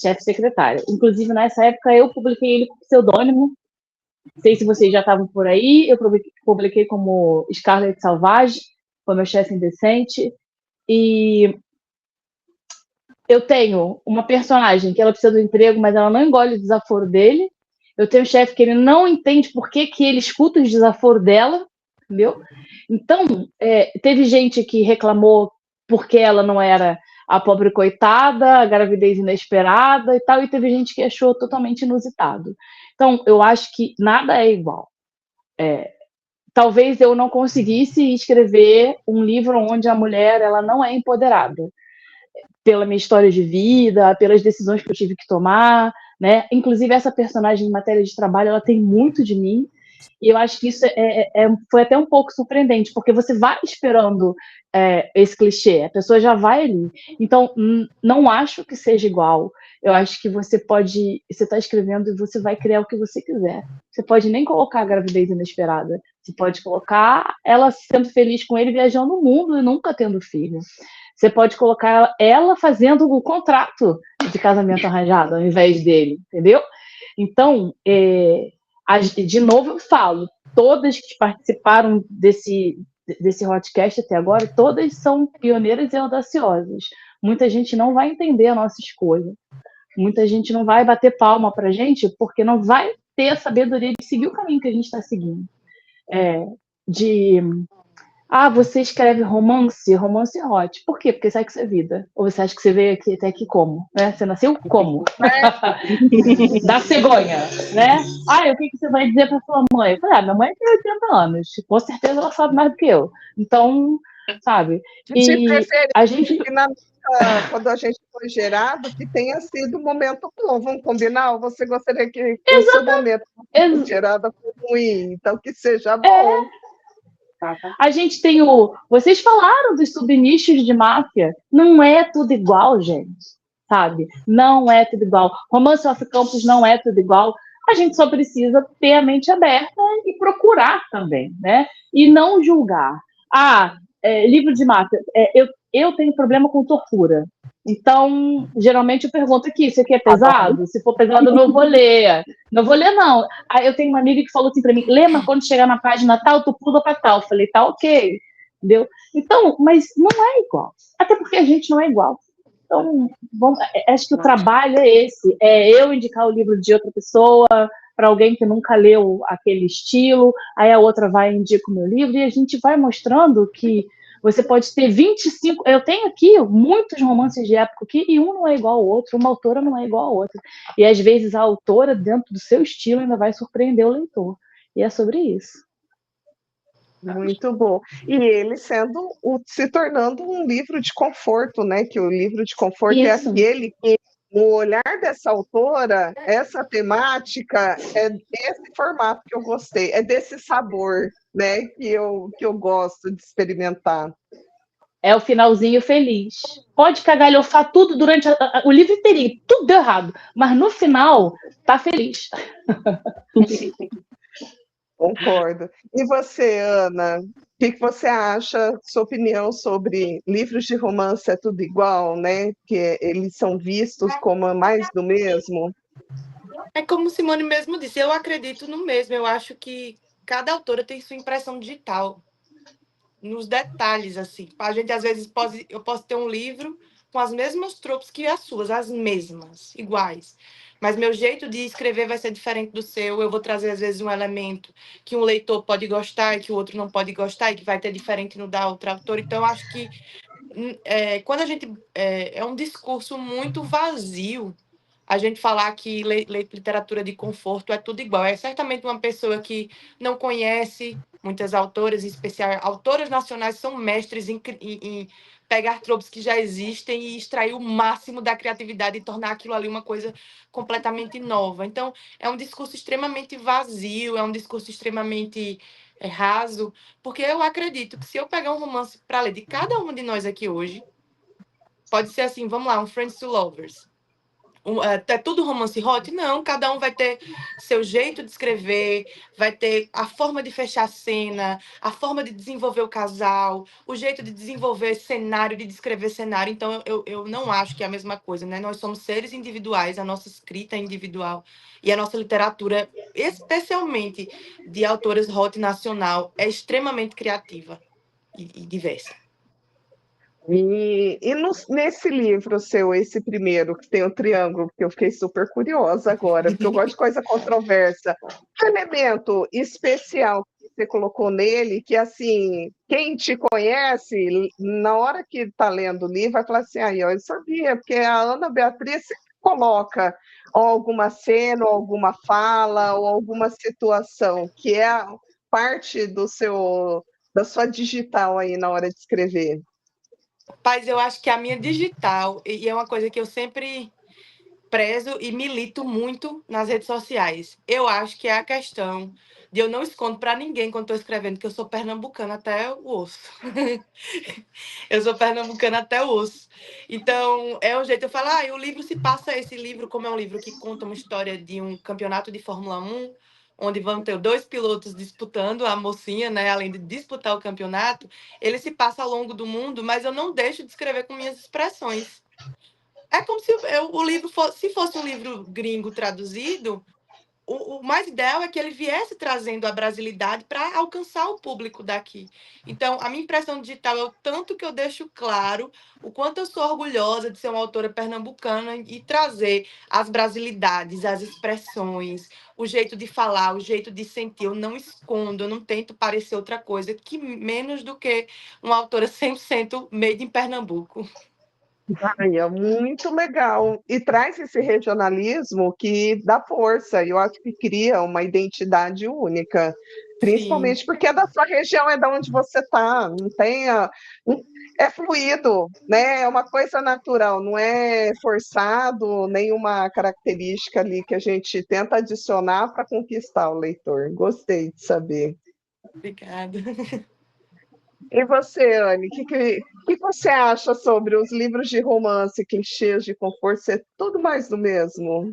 Chefe secretária. Inclusive, nessa época, eu publiquei ele com pseudônimo. Não sei se vocês já estavam por aí. Eu publiquei como Scarlett Salvage, foi meu chefe indecente. E eu tenho uma personagem que ela precisa do emprego, mas ela não engole o desaforo dele. Eu tenho um chefe que ele não entende por que ele escuta os desaforos dela, entendeu? Então, teve gente que reclamou porque ela não era a pobre coitada, a gravidez inesperada e tal, e teve gente que achou totalmente inusitado. Então, eu acho que nada é igual. Talvez eu não conseguisse escrever um livro onde a mulher ela não é empoderada, pela minha história de vida, pelas decisões que eu tive que tomar, né? Inclusive, essa personagem em matéria de trabalho, ela tem muito de mim, e eu acho que isso foi até um pouco surpreendente, porque você vai esperando esse clichê, a pessoa já vai ali. Então, não acho que seja igual. Eu acho que você está escrevendo e você vai criar o que você quiser. Você pode nem colocar a gravidez inesperada, você pode colocar ela sendo feliz com ele, viajando o mundo e nunca tendo filho. Você pode colocar ela fazendo o contrato de casamento arranjado ao invés dele, entendeu? Então, de novo eu falo, todas que participaram desse podcast até agora, todas são pioneiras e audaciosas. Muita gente não vai entender a nossa escolha. Muita gente não vai bater palma pra gente porque não vai ter a sabedoria de seguir o caminho que a gente está seguindo. Você escreve romance hot. Por quê? Porque sexo é vida. Ou você acha que você veio aqui até aqui como? Né? Você nasceu como? Da cegonha, né? O que você vai dizer para sua mãe? Eu falei, minha mãe tem 80 anos. Com certeza ela sabe mais do que eu. Então, sabe? E a gente... Quando a gente foi gerado, que tenha sido um momento bom. Vamos combinar? Ou você gostaria que o seu momento foi gerado foi ruim? Então, que seja bom. A gente tem Vocês falaram dos subnichos de máfia. Não é tudo igual, gente. Sabe? Não é tudo igual. Romance Off Campus não é tudo igual. A gente só precisa ter a mente aberta e procurar também, né? E não julgar. Livro de máfia. Eu tenho problema com tortura. Então, geralmente eu pergunto aqui, isso aqui é pesado? Se for pesado, eu não vou ler. Não vou ler, não. Eu tenho uma amiga que falou assim pra mim, lê, mas quando chegar na página tal, tu pula pra tal. Eu falei, tá ok. Entendeu? Então, mas não é igual. Até porque a gente não é igual. Então, acho que o trabalho é esse. É eu indicar o livro de outra pessoa para alguém que nunca leu aquele estilo, aí a outra vai e indica o meu livro, e a gente vai mostrando que você pode ter 25... Eu tenho aqui muitos romances de época aqui, e um não é igual ao outro, uma autora não é igual a outra. E, às vezes, a autora, dentro do seu estilo, ainda vai surpreender o leitor. E é sobre isso. Muito bom. E ele se tornando um livro de conforto, né? Que o livro de conforto é aquele que, no olhar dessa autora, essa temática é desse formato que eu gostei, é desse sabor, né? Que eu gosto de experimentar. É o finalzinho feliz. Pode cagalhofar tudo durante o livro inteirinho, tudo deu errado, mas no final tá feliz. Concordo. E você, Ana, o que você acha, sua opinião sobre livros de romance é tudo igual, né? Que eles são vistos como mais do mesmo? É como Simone mesmo disse, eu acredito no mesmo. Eu acho que cada autora tem sua impressão digital, nos detalhes, assim. A gente, às vezes, eu posso ter um livro com as mesmas tropes que as suas, as mesmas, iguais. Mas meu jeito de escrever vai ser diferente do seu. Eu vou trazer, às vezes, um elemento que um leitor pode gostar e que o outro não pode gostar e que vai ter diferente no da outra autora. Então, eu acho que quando a gente... é um discurso muito vazio a gente falar que literatura de conforto é tudo igual. É certamente uma pessoa que não conhece muitas autoras, em especial autoras nacionais, são mestres em pegar tropes que já existem e extrair o máximo da criatividade e tornar aquilo ali uma coisa completamente nova. Então, é um discurso extremamente vazio, é um discurso extremamente raso, porque eu acredito que se eu pegar um romance para ler de cada um de nós aqui hoje, pode ser assim, vamos lá, um Friends to Lovers. É tudo romance hot? Não, cada um vai ter seu jeito de escrever, vai ter a forma de fechar a cena, a forma de desenvolver o casal, o jeito de desenvolver cenário, de descrever cenário. Então, eu não acho que é a mesma coisa, né? Nós somos seres individuais, a nossa escrita é individual e a nossa literatura, especialmente de autoras hot nacional, é extremamente criativa e diversa. E nesse livro seu, esse primeiro, que tem o triângulo, que eu fiquei super curiosa agora, porque eu gosto de coisa controversa. Que elemento especial que você colocou nele, que, assim, quem te conhece, na hora que está lendo o livro, vai falar assim, eu sabia, porque a Ana Beatriz coloca alguma cena, ou alguma fala, ou alguma situação, que é parte da sua digital aí na hora de escrever. Paz, eu acho que a minha digital, e é uma coisa que eu sempre prezo e milito muito nas redes sociais. Eu acho que é a questão de eu não escondo para ninguém quando estou escrevendo que eu sou pernambucana até o osso. Eu sou pernambucana até o osso. Então, é um jeito, eu falo, o livro se passa, esse livro, como é um livro que conta uma história de um campeonato de Fórmula 1, onde vão ter 2 pilotos disputando a mocinha, né? Além de disputar o campeonato, ele se passa ao longo do mundo, mas eu não deixo de escrever com minhas expressões. É como se o livro fosse um livro gringo traduzido, o mais ideal é que ele viesse trazendo a brasilidade para alcançar o público daqui. Então, a minha impressão digital é o tanto que eu deixo claro o quanto eu sou orgulhosa de ser uma autora pernambucana e trazer as brasilidades, as expressões, o jeito de falar, o jeito de sentir. Eu não escondo, eu não tento parecer outra coisa, que menos do que uma autora 100% made in Pernambuco. Ai, é muito legal. E traz esse regionalismo que dá força, e eu acho que cria uma identidade única, Sim. principalmente porque é da sua região, é da onde você está, não tem é fluido, né? É uma coisa natural, não é forçado, nenhuma característica ali que a gente tenta adicionar para conquistar o leitor. Gostei de saber. Obrigada. E você, Anne, que você acha sobre os livros de romance, clichês de conforto, ser tudo mais do mesmo?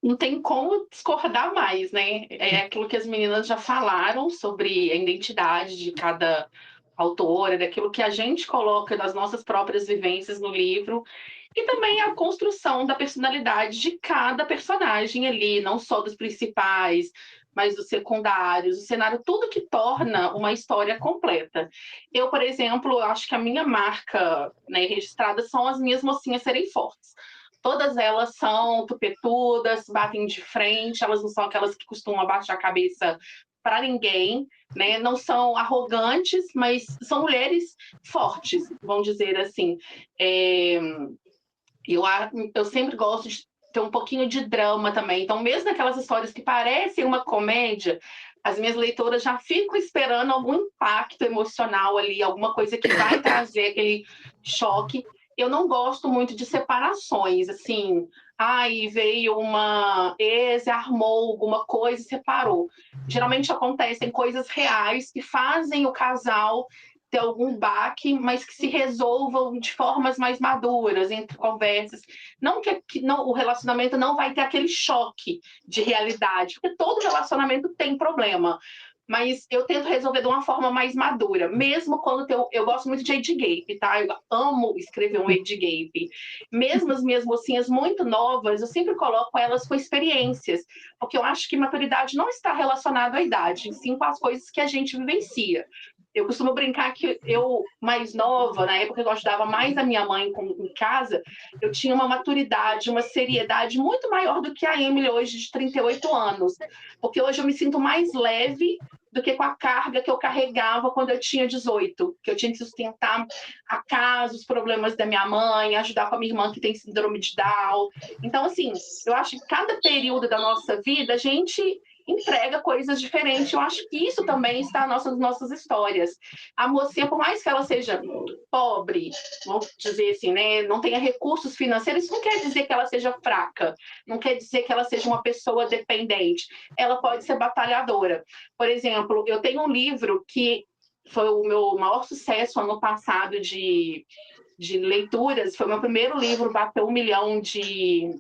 Não tem como discordar mais, né? É aquilo que as meninas já falaram sobre a identidade de cada autora, daquilo que a gente coloca das nossas próprias vivências no livro, e também a construção da personalidade de cada personagem ali, não só dos principais, mas dos secundários, o cenário, tudo que torna uma história completa. Eu, por exemplo, acho que a minha marca, né, registrada são as minhas mocinhas serem fortes. Todas elas são tupetudas, batem de frente, elas não são aquelas que costumam abaixar a cabeça para ninguém, né? Não são arrogantes, mas são mulheres fortes, vamos dizer assim. É, eu sempre gosto de ter um pouquinho de drama também. Então, mesmo aquelas histórias que parecem uma comédia, as minhas leitoras já ficam esperando algum impacto emocional ali, alguma coisa que vai trazer aquele choque. Eu não gosto muito de separações, assim, ai, veio uma ex, armou alguma coisa e separou. Geralmente acontecem coisas reais que fazem o casal ter algum baque, mas que se resolvam de formas mais maduras, entre conversas. Não que não, o relacionamento não vai ter aquele choque de realidade, porque todo relacionamento tem problema. Mas eu tento resolver de uma forma mais madura, mesmo quando eu gosto muito de age gap, tá? Eu amo escrever um age gap. Mesmo as minhas mocinhas muito novas, eu sempre coloco elas com experiências, porque eu acho que maturidade não está relacionada à idade, sim com as coisas que a gente vivencia. Eu costumo brincar que eu, mais nova, na época que eu ajudava mais a minha mãe em casa, eu tinha uma maturidade, uma seriedade muito maior do que a Emily hoje, de 38 anos. Porque hoje eu me sinto mais leve do que com a carga que eu carregava quando eu tinha 18, que eu tinha que sustentar a casa, os problemas da minha mãe, ajudar com a minha irmã que tem síndrome de Down. Então, assim, eu acho que cada período da nossa vida, a gente entrega coisas diferentes. Eu acho que isso também está nas nossas histórias. A mocinha, por mais que ela seja pobre, vamos dizer assim, né, não tenha recursos financeiros, isso não quer dizer que ela seja fraca, não quer dizer que ela seja uma pessoa dependente. Ela pode ser batalhadora. Por exemplo, eu tenho um livro que foi o meu maior sucesso ano passado de leituras, foi o meu primeiro livro, bateu 1 milhão de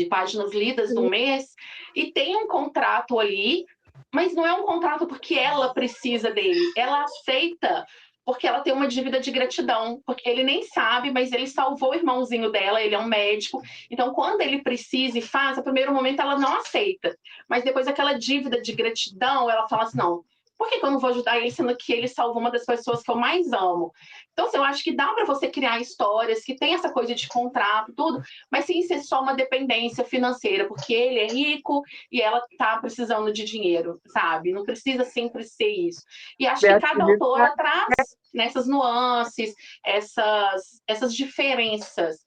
páginas lidas no mês, e tem um contrato ali, mas não é um contrato porque ela precisa dele, ela aceita porque ela tem uma dívida de gratidão, porque ele nem sabe, mas ele salvou o irmãozinho dela, ele é um médico, então quando ele precisa e faz, no primeiro momento ela não aceita, mas depois aquela dívida de gratidão, ela fala assim, não, por que eu não vou ajudar ele, sendo que ele salvou uma das pessoas que eu mais amo? Então, assim, eu acho que dá para você criar histórias que tem essa coisa de contrato, tudo, mas sem ser só uma dependência financeira, porque ele é rico e ela está precisando de dinheiro, sabe? Não precisa sempre ser isso. E acho que cada autora traz nessas nuances, essas diferenças.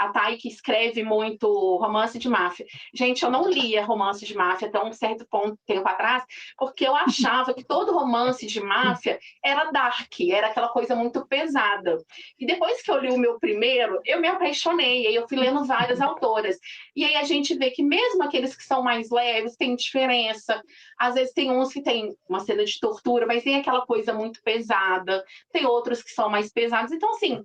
A Thay, que escreve muito romance de máfia. Gente, eu não lia romance de máfia até um certo tempo atrás, porque eu achava que todo romance de máfia era dark, era aquela coisa muito pesada. E depois que eu li o meu primeiro, eu me apaixonei, aí eu fui lendo várias autoras. E aí a gente vê que mesmo aqueles que são mais leves, tem diferença. Às vezes tem uns que tem uma cena de tortura, mas tem aquela coisa muito pesada. Tem outros que são mais pesados. Então, assim,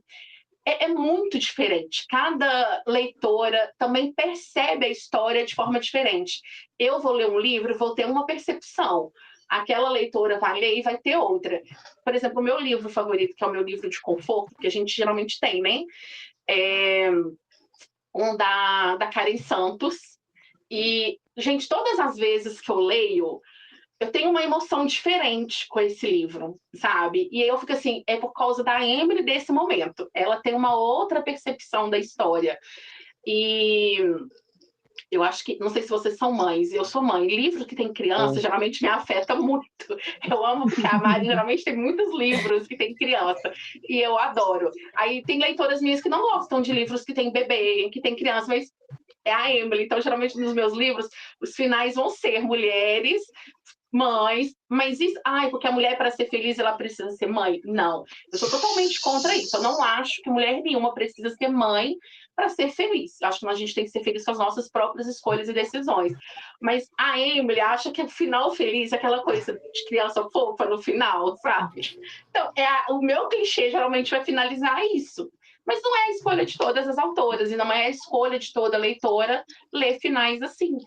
é muito diferente. Cada leitora também percebe a história de forma diferente. Eu vou ler um livro, vou ter uma percepção. Aquela leitora vai ler e vai ter outra. Por exemplo, o meu livro favorito, que é o meu livro de conforto, que a gente geralmente tem, né? É um da Karen Santos, E, gente, todas as vezes que eu leio, eu tenho uma emoção diferente com esse livro, sabe? E eu fico assim, é por causa da Emily desse momento. Ela tem uma outra percepção da história. E eu acho que, não sei se vocês são mães, eu sou mãe. Livro que tem criança geralmente me afeta muito. Eu amo, porque a Mari geralmente tem muitos livros que tem criança, e eu adoro. Aí tem leitoras minhas que não gostam de livros que tem bebê, que tem criança, mas é a Emily. Então, geralmente, nos meus livros, os finais vão ser mulheres, mães, mas isso, porque a mulher, para ser feliz, ela precisa ser mãe. Não, eu sou totalmente contra isso. Eu não acho que mulher nenhuma precisa ser mãe para ser feliz. Eu acho que a gente tem que ser feliz com as nossas próprias escolhas e decisões. Mas a Emily acha que o final feliz é aquela coisa de criança fofa no final, sabe? Então, o meu clichê geralmente vai finalizar isso. Mas não é a escolha de todas as autoras, e não é a escolha de toda leitora ler finais assim.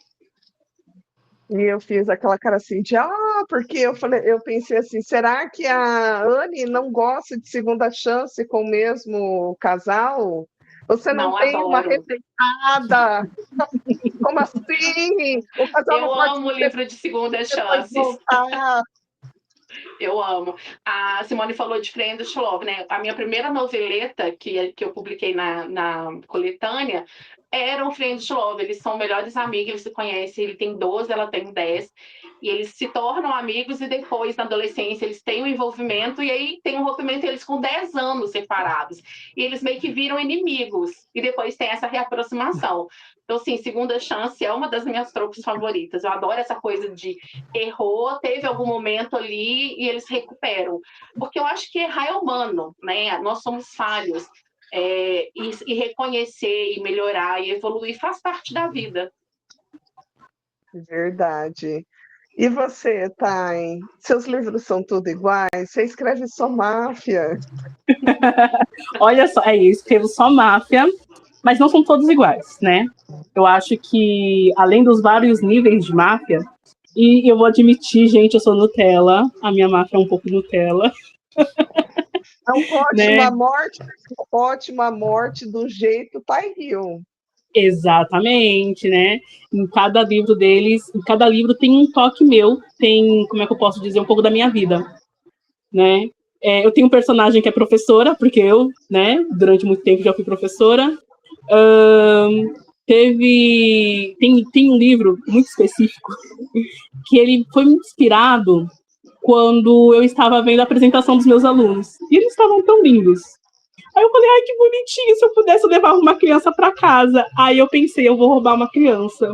E eu fiz aquela cara assim de porque eu pensei assim, será que a Anne não gosta de segunda chance com o mesmo casal? Você não tem adoro. uma rejeitada? Como assim? O casal eu amo o livro de segunda chance. Eu amo. A Simone falou de Friend to Love, né? A minha primeira noveleta que eu publiquei na coletânea era um Friend to Love. Eles são melhores amigos, eles se conhecem. Ele tem 12, ela tem 10. E eles se tornam amigos e depois, na adolescência, eles têm um envolvimento e aí tem um rompimento eles com 10 anos separados. E eles meio que viram inimigos. E depois tem essa reaproximação. Então, assim, Segunda Chance é uma das minhas tropes favoritas. Eu adoro essa coisa de errou, teve algum momento ali e eles recuperam. Porque eu acho que errar é humano, né? Nós somos falhos. E reconhecer, e melhorar, e evoluir faz parte da vida. Verdade. E você, Thay? Seus livros são tudo iguais? Você escreve só máfia? Olha só, eu escrevo só máfia, mas não são todos iguais, né? Eu acho que, além dos vários níveis de máfia, e eu vou admitir, gente, eu sou Nutella, a minha máfia é um pouco Nutella. Não pode uma morte, ótima morte do jeito Thay Hill. Exatamente, né? Em cada livro deles, em cada livro tem um toque meu, tem, como é que eu posso dizer, um pouco da minha vida, né? Eu tenho um personagem que é professora, porque eu, né, durante muito tempo já fui professora. Tem um livro muito específico que ele foi muito inspirado quando eu estava vendo a apresentação dos meus alunos. E eles estavam tão lindos. Aí eu falei, que bonitinho, se eu pudesse levar uma criança para casa. Aí eu pensei, eu vou roubar uma criança.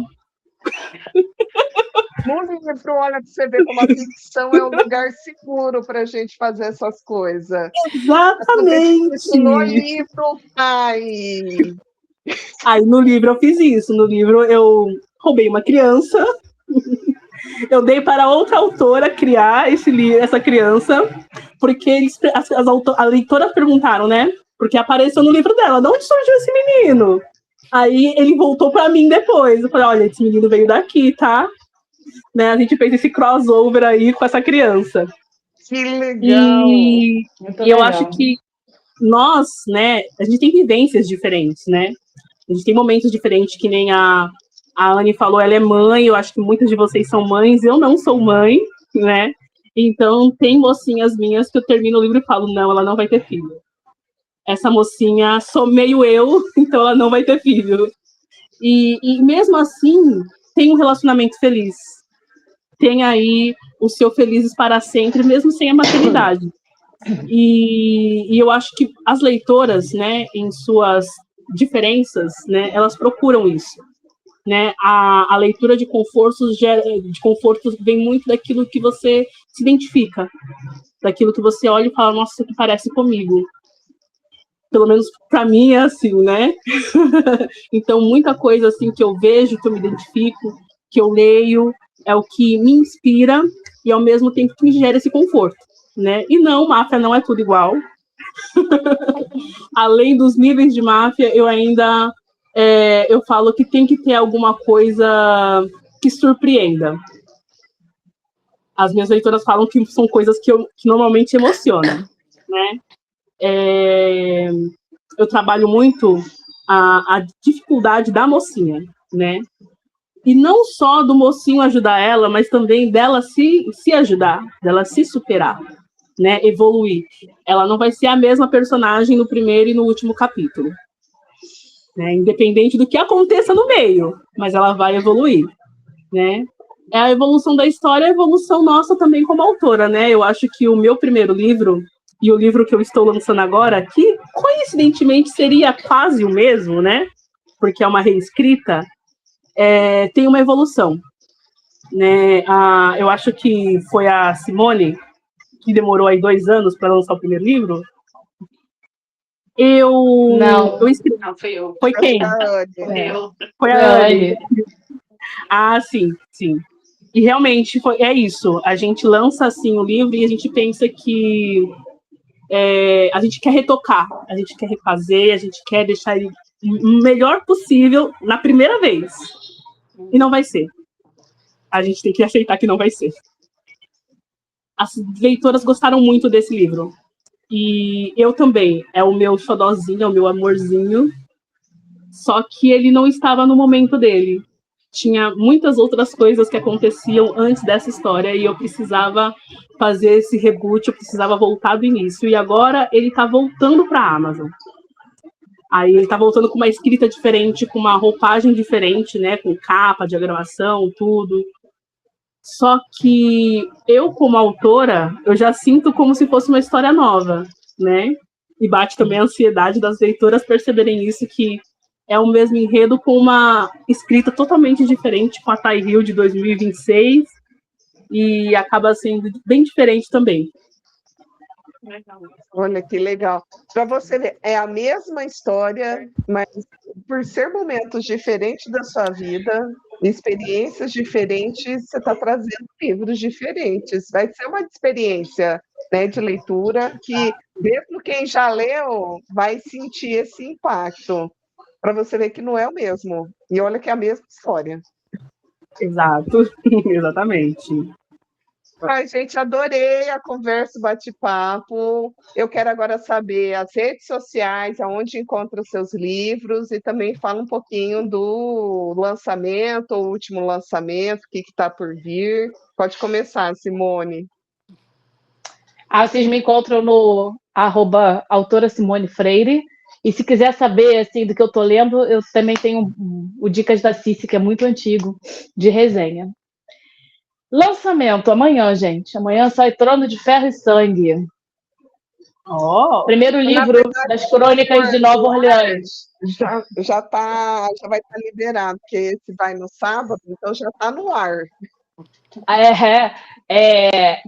No livro, olha, para você ver como a ficção é um lugar seguro para a gente fazer essas coisas. Exatamente. No livro, Aí no livro eu fiz isso. No livro eu roubei uma criança. Eu dei para outra autora criar essa criança, porque as leitoras perguntaram, né? Porque apareceu no livro dela, de onde surgiu esse menino? Aí ele voltou para mim depois. Eu falei, olha, esse menino veio daqui, tá? Né, a gente fez esse crossover aí com essa criança. Que legal! E eu acho que nós, né, a gente tem vivências diferentes, né? A gente tem momentos diferentes, que nem a Anne falou, ela é mãe, eu acho que muitas de vocês são mães, eu não sou mãe, né? Então, tem mocinhas minhas que eu termino o livro e falo, não, ela não vai ter filho. Essa mocinha sou meio eu, então ela não vai ter filho. E mesmo assim, tem um relacionamento feliz. Tem aí o seu felizes para sempre, mesmo sem a maternidade. E eu acho que as leitoras, né, em suas diferenças, né, elas procuram isso. Né? A leitura de confortos vem muito daquilo que você se identifica, daquilo que você olha e fala, nossa, isso aqui parece comigo. Pelo menos para mim é assim, né? Então, muita coisa assim que eu vejo, que eu me identifico, que eu leio, é o que me inspira e ao mesmo tempo que me gera esse conforto, né? E não, máfia não é tudo igual. Além dos níveis de máfia, eu ainda eu falo que tem que ter alguma coisa que surpreenda. As minhas leitoras falam que são coisas que normalmente emocionam, né? Eu trabalho muito a dificuldade da mocinha, né? E não só do mocinho ajudar ela, mas também dela se ajudar, dela se superar, né? Evoluir. Ela não vai ser a mesma personagem no primeiro e no último capítulo, né? Independente do que aconteça no meio, mas ela vai evoluir, né? É a evolução da história, a evolução nossa também como autora, né? Eu acho que o meu primeiro livro e o livro que eu estou lançando agora, que coincidentemente seria quase o mesmo, né? Porque é uma reescrita, tem uma evolução, né? Eu acho que foi a Simone que demorou aí 2 anos para lançar o primeiro livro. Não. escrevi. Não, fui eu. Foi quem? Foi a Anne. Ah, sim. E realmente é isso. A gente lança assim o livro e a gente pensa que a gente quer retocar, a gente quer refazer, a gente quer deixar ele o melhor possível na primeira vez. E não vai ser. A gente tem que aceitar que não vai ser. As leitoras gostaram muito desse livro. E eu também. É o meu xodózinho, é o meu amorzinho. Só que ele não estava no momento dele. Tinha muitas outras coisas que aconteciam antes dessa história e eu precisava fazer esse reboot, eu precisava voltar do início. E agora ele está voltando para a Amazon. Aí ele está voltando com uma escrita diferente, com uma roupagem diferente, né? Com capa, diagramação, tudo. Só que eu, como autora, eu já sinto como se fosse uma história nova, né? E bate também a ansiedade das leitoras perceberem isso, que é o mesmo enredo com uma escrita totalmente diferente, com a Thay Hill de 2026, e acaba sendo bem diferente também. Olha que legal. Para você ver, é a mesma história, mas por ser momentos diferentes da sua vida, experiências diferentes, você está trazendo livros diferentes. Vai ser uma experiência, né, de leitura que, mesmo quem já leu, vai sentir esse impacto. Para você ver que não é o mesmo. E olha que é a mesma história. Exato, exatamente. Ai, gente, adorei a conversa, o bate-papo. Eu quero agora saber as redes sociais, aonde encontra os seus livros e também fala um pouquinho do lançamento, o último lançamento, o que está por vir. Pode começar, Simone. Vocês me encontram no @autora Simone Freire. E se quiser saber assim, do que eu tô lendo, eu também tenho o Dicas da Cici, que é muito antigo, de resenha. Lançamento amanhã, gente. Amanhã sai Trono de Ferro e Sangue. Primeiro livro das Crônicas de Nova Orleans. Já vai estar liberado, porque esse vai no sábado, então já está no ar.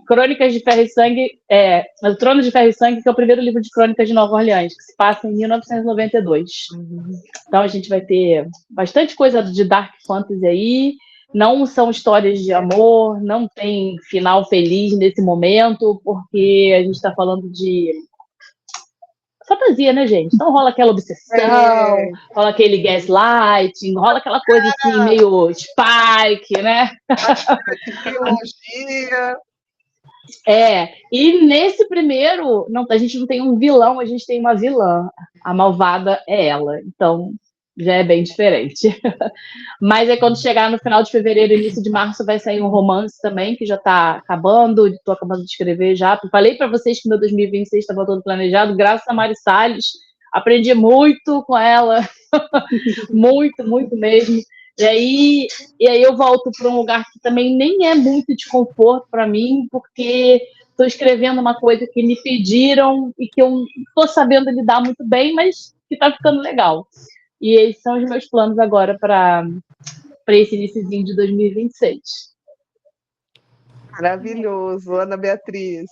Crônicas de Ferro e Sangue, o Trono de Ferro e Sangue, que é o primeiro livro de Crônicas de Nova Orleans, que se passa em 1992. Então a gente vai ter bastante coisa de Dark Fantasy aí. Não são histórias de amor, não tem final feliz nesse momento, porque a gente está falando de fantasia, né, gente? Então rola aquela obsessão, rola aquele gaslighting, rola aquela coisa assim, meio Spike, né? Trilogia. E nesse primeiro, a gente não tem um vilão, a gente tem uma vilã. A malvada é ela. Então, já é bem diferente. Mas aí quando chegar no final de fevereiro, início de março, vai sair um romance também, que já está acabando, estou acabando de escrever já. Falei para vocês que meu 2026 estava todo planejado, graças a Mari Salles. Aprendi muito com ela, muito mesmo. E aí eu volto para um lugar que também nem é muito de conforto para mim, porque estou escrevendo uma coisa que me pediram e que eu estou sabendo lidar muito bem, mas que está ficando legal. E esses são os meus planos agora para esse iniciozinho de 2026. Maravilhoso. Ana Beatriz.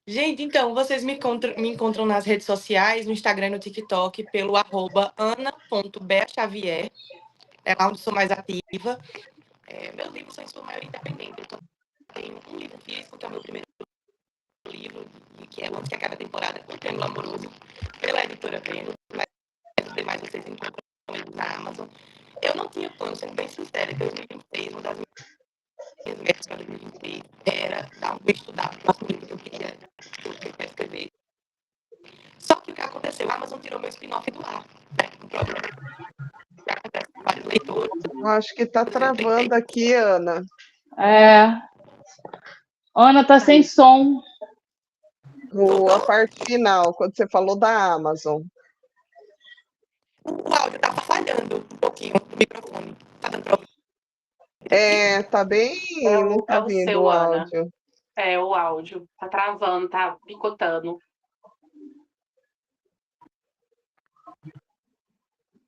Gente, então, vocês me encontram nas redes sociais, no Instagram e no TikTok, pelo @ana.beaxavier. É lá onde sou mais ativa. Meus livros são em sua maioria independentes. Eu tenho um livro físico, que é o meu primeiro livro, que é o Antes que Acabe a Temporada, com o Triângulo Amoroso, pela editora Vênus, mas os demais vocês encontram na Amazon. Eu não tinha plano, sendo bem sincera, em 2026, uma das minhas metas para 2026 era dar um estudar o livro que eu queria escrever. Só que o que aconteceu? A Amazon tirou meu spin-off do ar. Um problema que acontece com vários leitores. Eu acho que está travando aqui, Ana. Ana tá sem som. A parte final, quando você falou da Amazon. O áudio estava falhando um pouquinho no microfone. Tá dando problema. Tá bem, não tá o vindo seu, o Ana. áudio. O áudio. Tá travando, tá picotando.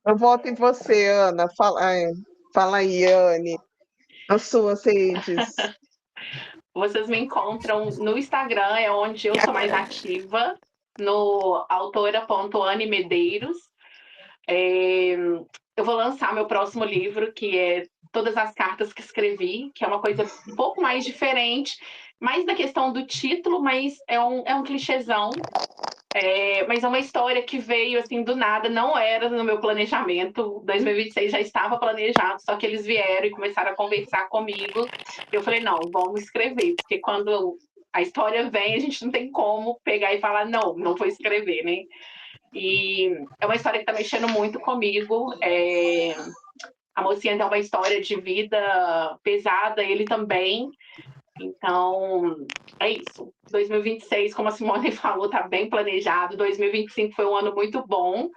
Eu volto em você, Ana. Fala aí, Anne. As suas redes. Vocês me encontram no Instagram, é onde eu sou mais ativa, no autora.Anne Medeiros. Eu vou lançar meu próximo livro, que é Todas as Cartas que Escrevi, que é uma coisa um pouco mais diferente, mais da questão do título, mas é um clichêzão. Mas é uma história que veio assim do nada, não era no meu planejamento. 2026 já estava planejado, só que eles vieram e começaram a conversar comigo. Eu falei, não, vamos escrever, porque quando a história vem, a gente não tem como pegar e falar, não vou escrever, né? E é uma história que está mexendo muito comigo. A mocinha tem uma história de vida pesada, ele também. Então, é isso. 2026, como a Simone falou, está bem planejado. 2025 foi um ano muito bom.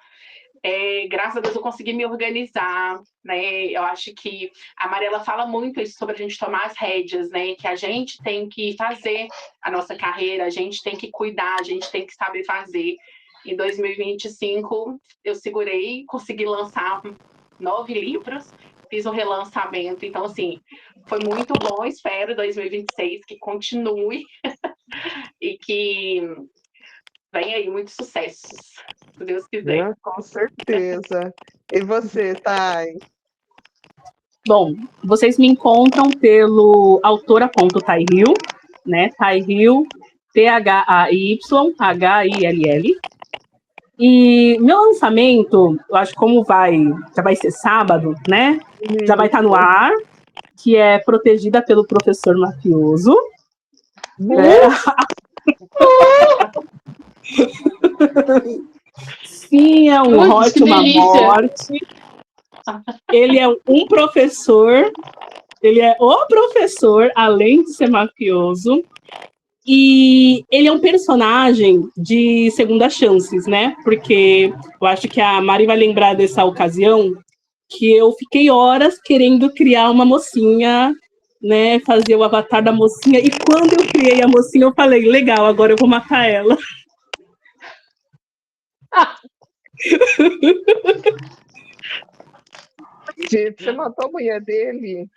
Graças a Deus eu consegui me organizar, né? Eu acho que a Mariela fala muito isso sobre a gente tomar as rédeas, né? Que a gente tem que fazer a nossa carreira, a gente tem que cuidar, a gente tem que saber fazer. Em 2025, eu segurei, consegui lançar 9 livros, fiz um relançamento. Então, assim, foi muito bom. Espero 2026 que continue e que venha aí muitos sucessos, se Deus quiser. Com certeza. E você, Thay? Bom, vocês me encontram pelo autora.Thayill, né? Thayill, Thayhill. E meu lançamento, eu acho que já vai ser sábado, né? Já vai estar no ar, que é Protegida pelo Professor Mafioso. Sim, é um hot, uma morte. Ele é um professor, ele é o professor, além de ser mafioso. E ele é um personagem de segundas chances, né? Porque eu acho que a Mari vai lembrar dessa ocasião que eu fiquei horas querendo criar uma mocinha, né? Fazer o avatar da mocinha. E quando eu criei a mocinha, eu falei, legal, agora eu vou matar ela. Você matou a mulher dele?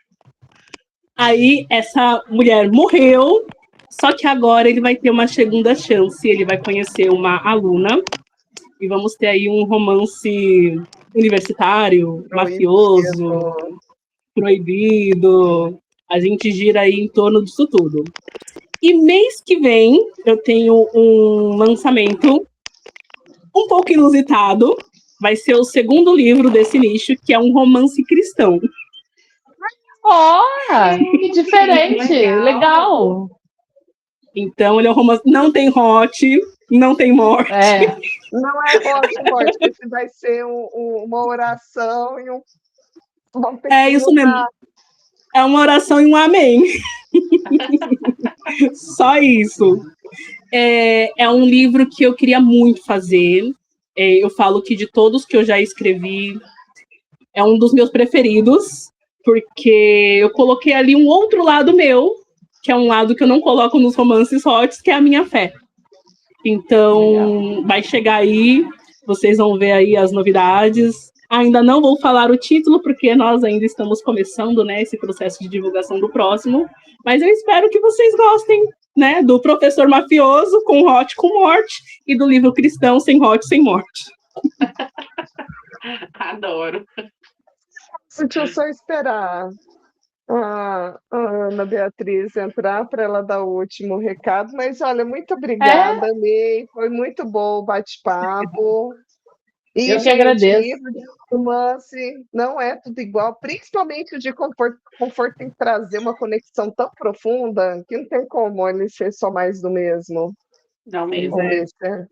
Aí essa mulher morreu. Só que agora ele vai ter uma segunda chance, ele vai conhecer uma aluna e vamos ter aí um romance universitário, mafioso, proibido. A gente gira aí em torno disso tudo. E mês que vem eu tenho um lançamento um pouco inusitado. Vai ser o segundo livro desse nicho, que é um romance cristão. Que diferente! Legal! Então, ele é um romance. Não tem hot, não tem morte. Não é hot. Esse vai ser uma oração e um. É isso mesmo. É uma oração e um amém. Só isso. É um livro que eu queria muito fazer. Eu falo que de todos que eu já escrevi, é um dos meus preferidos, porque eu coloquei ali um outro lado meu, que é um lado que eu não coloco nos romances hots, que é a minha fé. Então, vai chegar aí, vocês vão ver aí as novidades. Ainda não vou falar o título, porque nós ainda estamos começando, né, esse processo de divulgação do próximo, mas eu espero que vocês gostem, né, do Professor Mafioso com hot com morte e do livro cristão sem hot sem morte. Adoro. Deixa eu só esperar a Ana Beatriz entrar para ela dar o último recado, mas olha, muito obrigada, amei, foi muito bom o bate-papo. E, eu que agradeço. Livro de romance não é tudo igual, principalmente o de conforto tem que trazer uma conexão tão profunda que não tem como ele ser só mais do mesmo. Não mesmo. É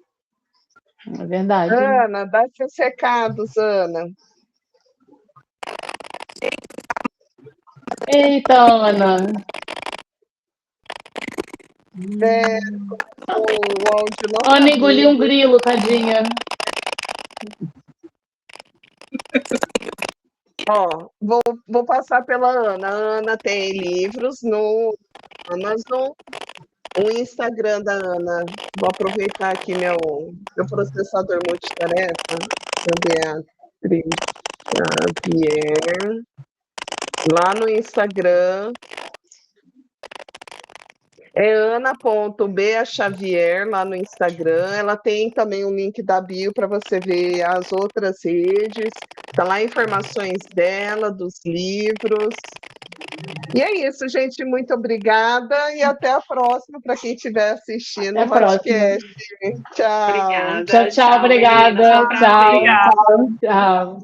verdade. Ana, dá seus recados, Ana. Eita, Ana. O áudio não Ana tá engoliu um vindo. grilo, tadinha. Ó, vou passar pela Ana. A Ana tem livros no Amazon. O Instagram da Ana, vou aproveitar aqui meu processador multitarefa, Beatriz Xavier, lá no Instagram, é ana.beaxavier, lá no Instagram. Ela tem também o link da bio para você ver as outras redes, tá lá informações dela, dos livros. E é isso, gente. Muito obrigada e até a próxima para quem estiver assistindo Até o a próxima. podcast. Tchau. Obrigada. Tchau, tchau, meninas. Foi obrigada. um prazer. Tchau. Obrigada. Tchau.